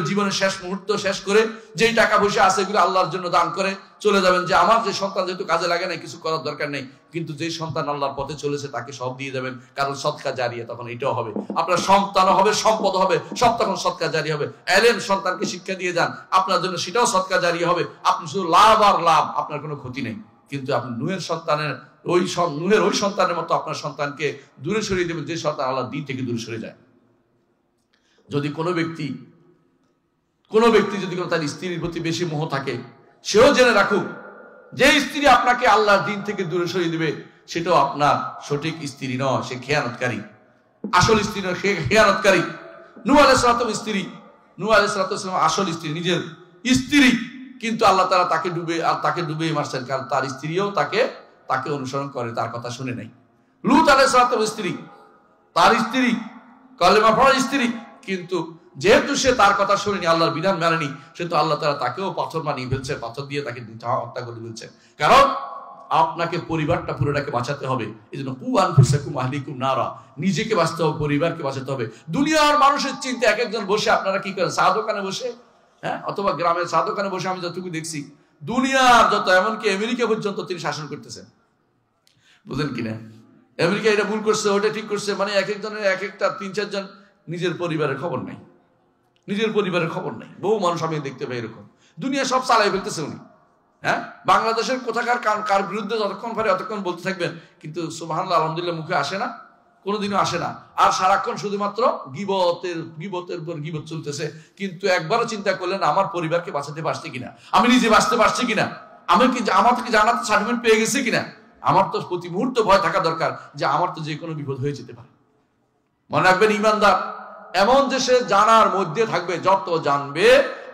জীবনের শেষ মুহূর্ত শেষ করে যেই টাকা পয়সা আছে এগুলো আল্লাহর জন্য দান করে চলে যাবেন, যে আমার যে সন্তান যেহেতু কাজে লাগে না, কিছু করার দরকার নেই। কিন্তু যে সন্তান আল্লাহর পথে চলেছে তাকে সব দিয়ে যাবেন, কারণ সদকা জারিয়া তখন এটাও হবে, আপনার সন্তানও হবে, সম্পদ হবে, সব তখন সদকা জারি হবে। এলেম সন্তানকে শিক্ষা দিয়ে যান, আপনার জন্য সেটাও সদকা জারিয়া হবে। আপনি শুধু লাভ আর লাভ, আপনার কোনো ক্ষতি নেই। কিন্তু আপনি নূহের ওই সন্তানের মতো আপনার সন্তানকে দূরে সরিয়ে দেবেন, যে সন্তান আল্লাহর দ্বীন থেকে দূরে সরে যায়। যদি কোনো ব্যক্তি যদি তার স্ত্রীর প্রতি বেশি মোহ থাকে, সেও জেনে রাখুক যে স্ত্রী আপনাকে আল্লাহর দ্বীন থেকে দূরে সরিয়ে দিবে সেটাও আপনার সঠিক স্ত্রী নয়, সে খেয়ানতকারী। আসল স্ত্রী নয়, সে খেয়ানতকারী। নূহ আলাইহিস সালাম আসল স্ত্রী, নিজের স্ত্রী, কিন্তু আল্লাহ তাআলা তাকে ডুবে মারছেন, কারণ তার স্ত্রীও তাকে অনুসরণ করে, তার কথা শুনে নাই। লূত আলাইহিস সালামের স্ত্রী, তার স্ত্রী কালেমা পড়া স্ত্রী, কিন্তু যেহেতু সে তার কথা শুনেনি, আল্লাহর বিধান মানেনি, সেহেতু আল্লাহ তাআলা তাকেও পাথর বানিয়ে ফেলছে, পাথর দিয়ে তাকে হত্যা করে ফেলছে। কারণ আপনাকে পরিবারটা পুরোটাকে বাঁচাতে হবে। এই জন্য কু আনফুসাকুম আহলিকুম নারা, নিজেকে বাঁচতে হবে, পরিবারকে বাঁচাতে হবে। দুনিয়ার মানুষের চিন্তা, এক একজন বসে আপনারা কি করেন, চা দোকানে বসে, হ্যাঁ, অথবা গ্রামের চা দোকানে বসে, আমি যতটুকু দেখছি দুনিয়ার যত, এমনকি আমেরিকা পর্যন্ত তিনি শাসন করতেছেন, বুঝলেন কিনা? আমেরিকা এটা ভুল করছে, ওটা ঠিক করছে, মানে এক একজনের এক একটা 3-4 জন নিজের পরিবারের খবর নাই, নিজের পরিবারের খবর নাই। বহু মানুষ আমি দেখতে পাই এরকম, দুনিয়া সব চালাই ফেলতেছে উনি। হ্যাঁ, বাংলাদেশের কোথাকার কার বিরুদ্ধে যতক্ষণ পারে অতক্ষণ বলতে থাকবেন, কিন্তু সুবহানাল্লাহ আলহামদুলিল্লাহ মুখে আসে না, কোনোদিনও আসে না। আর সারাক্ষণ শুধুমাত্র গীবতের উপর গীবত চলতেছে, কিন্তু একবারও চিন্তা করলেন আমার পরিবারকে বাঁচাতে পারছি কিনা, আমি নিজে বাঁচতে পারছি কিনা, আমার কি জানাতে সার্টিফিকেট পেয়ে গেছে কিনা। আমার তো প্রতি মুহূর্তে ভয় থাকা দরকার যে আমার তো যে কোনো বিপদ হয়ে যেতে পারে। মনে রাখবেন, ঈমানদার এমন যে সে জানার মধ্যে থাকবে, যত জানবে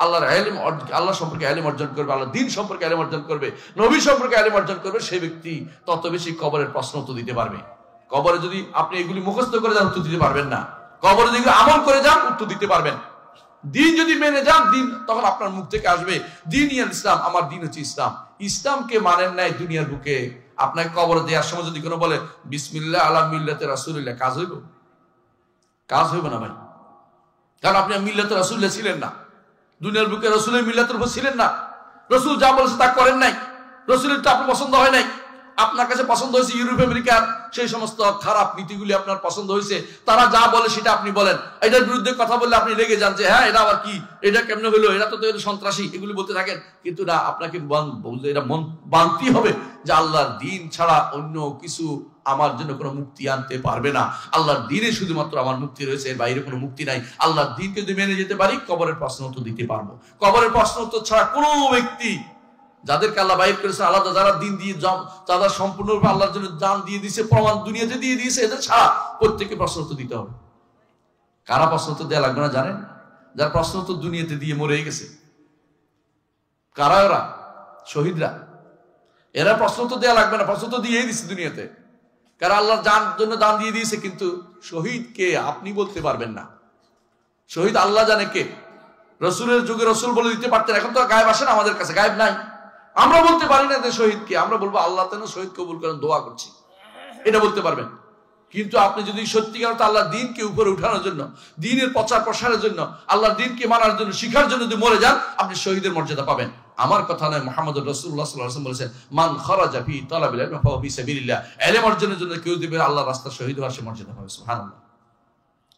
আল্লাহর ইলম, আল্লাহ সম্পর্কে ইলম অর্জন করবে, আল্লাহর দ্বীন সম্পর্কে ইলম অর্জন করবে, নবী সম্পর্কে ইলম অর্জন করবে, সেই ব্যক্তি তত বেশি কবরের প্রশ্ন উত্তর দিতে পারবে। কবরে যদি আপনি এগুলি মুখস্থ করে যান, উত্তর দিতে পারবেন না। কবরে যদি আমল করে যান, উত্তর দিতে পারবেন। দ্বীন যদি মেনে যান, দ্বীন তখন আপনার মুখ থেকে আসবে, দ্বীন ইয়াল ইসলাম, আমার দ্বীন হচ্ছে ইসলাম। ইসলামকে মানেন নাই দুনিয়ার বুকে, আপনাকে কবরে দেওয়ার সময় যদি কোনো বলে বিসমিল্লাহ আলা মিল্লাতে রাসূলিল্লাহ, কাজ হইব? কাজ হইব না ভাই, কারণ আপনি মিল্লাতে রাসূলিল্লাহ ছিলেন না, দুনিয়ার বুকে রাসূলের মিল্লাতের উপর ছিলেন না, রাসূল যা বলেছে তা করেন নাই, রাসূলের তা আপনার পছন্দ হয় নাই, আপনার কাছে পছন্দ হয়েছে ইউরোপ আমেরিকার সেই সমস্ত খারাপ নীতিগুলি আপনার পছন্দ হয়েছে, তারা যা বলে সেটা আপনি বলেন। এটার বিরুদ্ধে কথা বললে আপনি রেগে যান যে হ্যাঁ এটা আবার কি, এটা কেমনে হলো, এটা তো সন্ত্রাসী, এগুলি বলতে থাকেন। কিন্তু না, আপনাকে এটা মন বানতে হবে যে আল্লাহর দ্বীন ছাড়া অন্য কিছু আমার জন্য কোনো মুক্তি আনতে পারবে না, আল্লাহর দ্বীনে শুধুমাত্র আমার মুক্তি রয়েছে, এর বাইরে কোনো মুক্তি নাই। আল্লাহর দ্বীনকে যদি মেনে যেতে পারি, কবরের প্রশ্ন উত্তর দিতে পারবো। কবরের প্রশ্ন উত্তর ছাড়া কোনো ব্যক্তি, যাদেরকে আল্লাহ বাইর করেছে আলাদা, যারা দিন দিয়ে যারা সম্পূর্ণরূপে আল্লাহর জন্য দান দিয়ে দিয়েছে, প্রমাণ দুনিয়াতে দিয়ে দিয়েছে, এদের ছাড়া প্রত্যেকে প্রশ্ন উত্তর দিতে হবে। কারা প্রশ্ন উত্তর দেওয়া লাগবে না জানেন? যারা প্রশ্ন উত্তর দুনিয়াতে দিয়ে মরে গেছে। কারা? ওরা শহীদরা। এরা প্রশ্ন উত্তর দেওয়া লাগবে না, প্রশ্ন উত্তর দিয়েই দিচ্ছে দুনিয়াতে। কারণ আল্লাহর জন্য দান দিয়ে দিয়েছে, কিন্তু শহীদ কে আপনি বলতে পারবেন না। শহীদ আল্লাহ জানে কে, রসুলের যুগে রসুল বলে দিতে পারতেন, এখন তো গায়েব আসে না আমাদের কাছে, গায়েব নাই। আমরা বলতে পারি না যে শহীদকে, আমরা বলবো আল্লাহ যেন শহীদ কবুল করেন, দোয়া করছি, এটা বলতে পারবেন। কিন্তু আপনি যদি সত্যিকার আল্লাহর দিনকে উপরে উঠানোর জন্য, দিনের প্রচার প্রসারের জন্য, আল্লাহর দিনকে মানার জন্য, শিখার জন্য যদি মরে যান, আপনি শহীদের মর্যাদা পাবেন। আমার কথা নয়, মুহাম্মদুর রাসূলুল্লাহ সাল্লাল্লাহু আলাইহি ওয়াসাল্লাম বলেছেন, মান খারাজা ফি তালাবিল ইলমি ফাহুয়া ফি সাবিলিল্লাহ, ইলম অর্জনের জন্য কেউ দিবে আল্লাহর রাস্তায় শহীদ হওয়ার সে মর্যাদা পাবে। সুবহানাল্লাহ।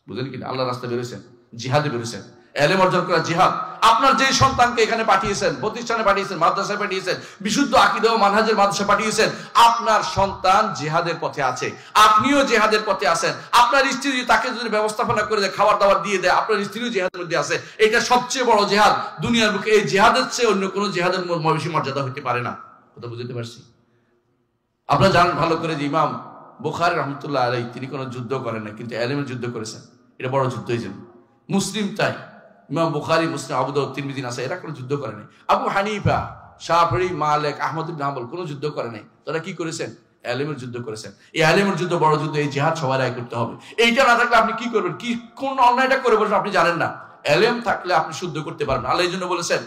বুঝলেন কি? আল্লাহর রাস্তায় বেরোছেন, জিহাদে বেরোছেন, ইলম অর্জন করা জিহাদ। আপনার যে সন্তানকে এখানে পাঠিয়েছেন, প্রতিষ্ঠানে পাঠিয়েছেন, মাদ্রাসায় পাঠিয়েছেন, বিশুদ্ধ আকীদা ও মানহাজের মাদ্রাসায় পাঠিয়েছেন, আপনার সন্তান জিহাদের পথে আছে, আপনিও জিহাদের পথে আছেন। আপনার স্ত্রী তাকে যদি ব্যবস্থাপনা করে দেয়, খাবার দাবার দিয়ে দেয়, আপনার স্ত্রীও জিহাদের মধ্যে আছে। এটা সবচেয়ে বড় জিহাদ দুনিয়ার বুকে। এই জিহাদের চেয়ে অন্য কোনো জিহাদের বেশি মর্যাদা হতে পারে না। কথা বুঝতে পারছি? আপনারা জানেন ভালো করে যে ইমাম বুখারী রাহমাতুল্লাহ আলাইহি তিনি কোনো যুদ্ধ করেন না, কিন্তু ইলমের যুদ্ধ করেছেন। এটা বড় যুদ্ধ হয়েছে। মুসলিম তাই, ইমাম বুখারী, মুসলিম, আবু দাউদ, তিরমিজি, নাসাঈ এরা কোনো যুদ্ধ করে নাই। আবু হানিফা, শাফিঈ, মালিক, আহমদ ইবনে হাম্বল কোনো যুদ্ধ করে নাই। তারা কি করেছেন? ইলমের যুদ্ধ করেছেন। এই ইলমের যুদ্ধ বড় যুদ্ধ, এই জিহাদ সবার আগে করতে হবে। এইটা না থাকলে আপনি কি করবেন? কি কোন অন্যায়টা করে বসবেন আপনি জানেন না। ইলম থাকলে আপনি শুদ্ধ করতে পারবেন। আল্লাহ এই জন্য বলেছেন,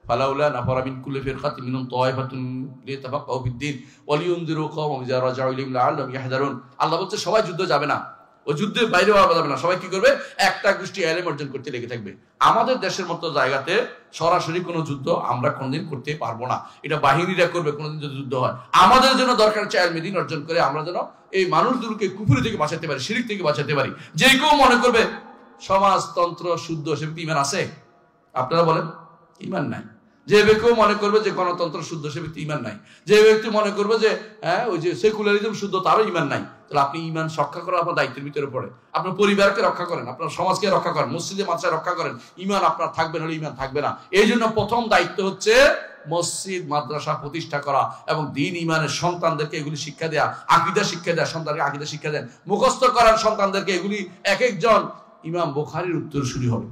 ফালাউলা নাফারা মিন কুল্লি ফিরকাতিন মিনহুম তায়ফাতুন লিয়াতাফাক্কাহু ফিদ-দীন ওয়া লিয়ুনযিরু কওমাহুম ইযা রাজাউ ইলাইহিম লাআল্লাহুম ইয়াহযারুন। আল্লাহ বলছে সবাই যুদ্ধ যাবে না, ও যুদ্ধের বাইরে হওয়া যাবে না। সবাই কি করবে? একটা গোষ্ঠী ইলম অর্জন করতে লেগে থাকবে। আমাদের দেশের মতো জায়গাতে সরাসরি কোনো যুদ্ধ আমরা কোনোদিন করতে পারবো না, এটা বাহিনীরা করবে কোনোদিন যদি যুদ্ধ হয়। আমাদের জন্য দরকার হচ্ছে ইলম দ্বীন অর্জন করে আমরা যেন এই মানুষগুলোকে কুফরি থেকে বাঁচাতে পারি, শিরক থেকে বাঁচাতে পারি। যে কেউ মনে করবে সমাজতন্ত্র শুদ্ধ, সে ব্যক্তি ঈমান আছে? আপনারা বলেন, ঈমান নাই। যে ব্যক্তি মনে করবে যে গণতন্ত্র শুদ্ধ, সে ব্যক্তি ঈমান নাই। যে ব্যক্তি মনে করবে যে ওই যে সেকুলারিজম শুদ্ধ, তারও ঈমান নাই। তাহলে আপনি ঈমান রক্ষা করা আপনার দায়িত্বের ভিতরে পড়ে। আপনার পরিবারকে রক্ষা করেন, আপনার সমাজকে রক্ষা করেন, মসজিদে মাদ্রাসায় রক্ষা করেন। ঈমান আপনার থাকবে না, ঈমান থাকবে না। এই জন্য প্রথম দায়িত্ব হচ্ছে মসজিদ মাদ্রাসা প্রতিষ্ঠা করা এবং দ্বীন ঈমানের সন্তানদেরকে এগুলি শিক্ষা দেয়া, আকীদা শিক্ষা দেয়া, সন্তানকে আকীদা শিক্ষা দেন, মুখস্থ করার সন্তানদেরকে এগুলি। এক একজন ইমাম বুখারীর উত্তরসূরি হবে,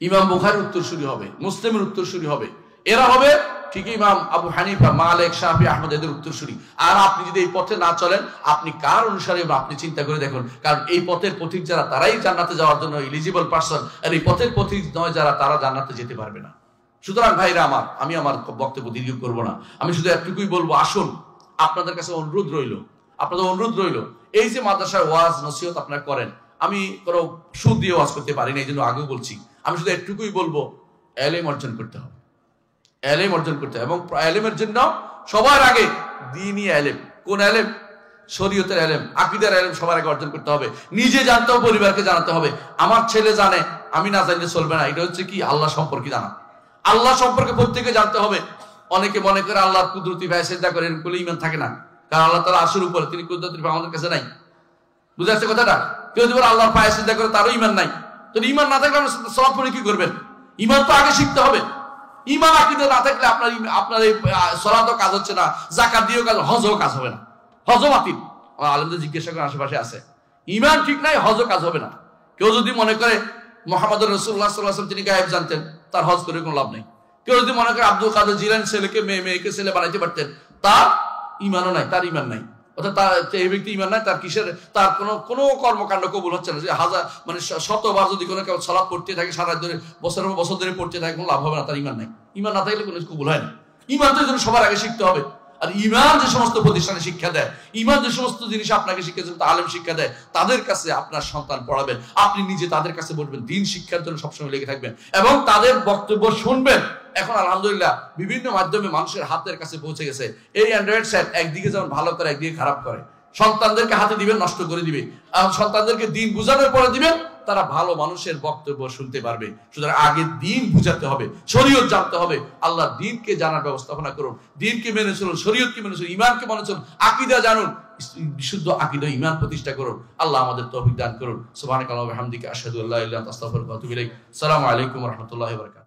ইমাম বুখারীর উত্তরসূরি হবে, মুসলিমের উত্তরসূরি হবে। এরা হবে ঠিক ইমাম আবু হানিফা, মালিক, শাফিঈ, আহমদ এদের উত্তরসূরি। আর আপনি যদি এই পথে না চলেন, আপনি কার অনুসারী আপনি চিন্তা করে দেখুন। কারণ এই পথের পথিক যারা, তারাই জান্নাতে যাওয়ার জন্য এলিজিবল পারসন। আর এই পথের পথিক নয় যারা, তারা জান্নাতে যেতে পারবে না। সুতরাং ভাইরা আমার, আমি আমার বক্তব্য দীর্ঘ করব না। আমি শুধু একটুকুই বলবো, আসুন আপনাদের কাছে অনুরোধ রইল, আপনাদের অনুরোধ রইল, এই যে মাদ্রাসায় ওয়াজ নসিহত আপনারা করেন, আমি কোনো সুদ দিয়ে ওয়াজ করতে পারি না, এই জন্য আগেও বলছি। আমি শুধু একটুকুই বলবো, ইলম অর্জন করতে হবে, ইলম অর্জন করতে হবে। এবং ইলমের জন্য সবার আগে দ্বীনি ইলম। কোন ইলম? শরীয়তের ইলম, আকীদার ইলম সবার আগে অর্জন করতে হবে। নিজে জানতে হবে, পরিবারকে জানাতে হবে। আমার ছেলে জানে, আমি না জানলে চলবে না। এটা হচ্ছে কি? আল্লাহ সম্পর্কে জানা। আল্লাহ সম্পর্কে প্রত্যেকে জানতে হবে। অনেকে মনে করে আল্লাহর কুদরতি ভাই সিজদা করে, এরকম করলে ঈমান থাকে না। কারণ আল্লাহ তাআলা আরশের উপরে, তিনি কুদরতি ভাই আমাদের কাছে নাই। বুঝা যাচ্ছে কথাটা? কেউ যদি বলে আল্লাহর পায়ে সিজদা করে, তারও ঈমান নাই। তো ঈমান না থাকলে আপনি সালাত পড়ে কি করবেন? ঈমান তো আগে শিখতে হবে। ঈমান আকীদা না থাকলে আপনার এই সালাতও কাজ হচ্ছে না, যাকাত দিয়েও কাজ, হজও কাজ হবে না, হজও বাতিল। আমার আলেমদের জিজ্ঞাসা করে আশেপাশে আছে, ঈমান ঠিক নাই, হজও কাজ হবে না। কেউ যদি মনে করে মুহাম্মদুর রাসূলুল্লাহ সাল্লাল্লাহু আলাইহি ওয়াসাল্লাম তিনি গায়েব জানতেন, তার হজ করে কোনো লাভ নেই। কেউ যদি মনে করে আব্দুল কাদের জিলানী ছেলেকে মেয়েকে ছেলে বানাইতে পারতেন, তার ঈমানও নাই, তার ঈমান নাই। অর্থাৎ এই ব্যক্তি ঈমান নাই, তার কিসের, তার কোনো কর্মকাণ্ড কবুল হচ্ছে না। যে হাজার মানে শতবার যদি কোনো কেউ সালাত পড়তে থাকে, সারা ধরে বছর ধরে পড়তে থাকে, কোনো লাভ হবে না, তার ঈমান নাই। ঈমান না থাকলে কোনো কবুল হয় না। ঈমান তো জন্য সবার আগে শিখতে হবে। আর ঈমান যে সমস্ত প্রতিষ্ঠানে শিক্ষা দেয়, ঈমান যে সমস্ত জিনিস আপনাকে শিক্ষা দেয়, আলেম শিক্ষা দেয়, তাদের কাছে আপনার সন্তান পড়াবেন, আপনি নিজে তাদের কাছে বলবেন, দ্বীন শিক্ষার জন্য সবসময় লেগে থাকবেন এবং তাদের বক্তব্য শুনবেন। এখন আলহামদুলিল্লাহ বিভিন্ন মাধ্যমে মানুষের হাতের কাছে পৌঁছে গেছে। এই অ্যান্ড্রয়েড সেট একদিকে যেমন ভালো করে, একদিকে খারাপ করে। সন্তানদেরকে হাতে দিবেন, নষ্ট করে দিবে। আর সন্তানদেরকে দ্বীন বুঝানোর পরে দিবেন, তারা ভালো মানুষের বক্তব্য শুনতে পারবে। সুতরাং আগে দ্বীন বুঝাতে হবে, শরীয়ত জানতে হবে। আল্লাহ দ্বীনকে জানার ব্যবস্থাপনা করুন, দ্বীনকে মেনে চলুন, শরীয়তকে মেনে চলুন, ঈমানকে মেনে চলুন, আকীদা জানুন, বিশুদ্ধ আকীদা ঈমান প্রতিষ্ঠা করুন। আল্লাহ আমাদের তৌফিক দান করুন। সুবহানাকাল্লাহি ওয়া বিহামদিকা আশহাদু আল্লা ইলাহা ইল্লা আনতা আস্তাগফিরুকা ওয়া আতুবু ইলাইক। আসসালামু আলাইকুম ওয়া রাহমাতুল্লাহি ওয়া বারাকাতুহু।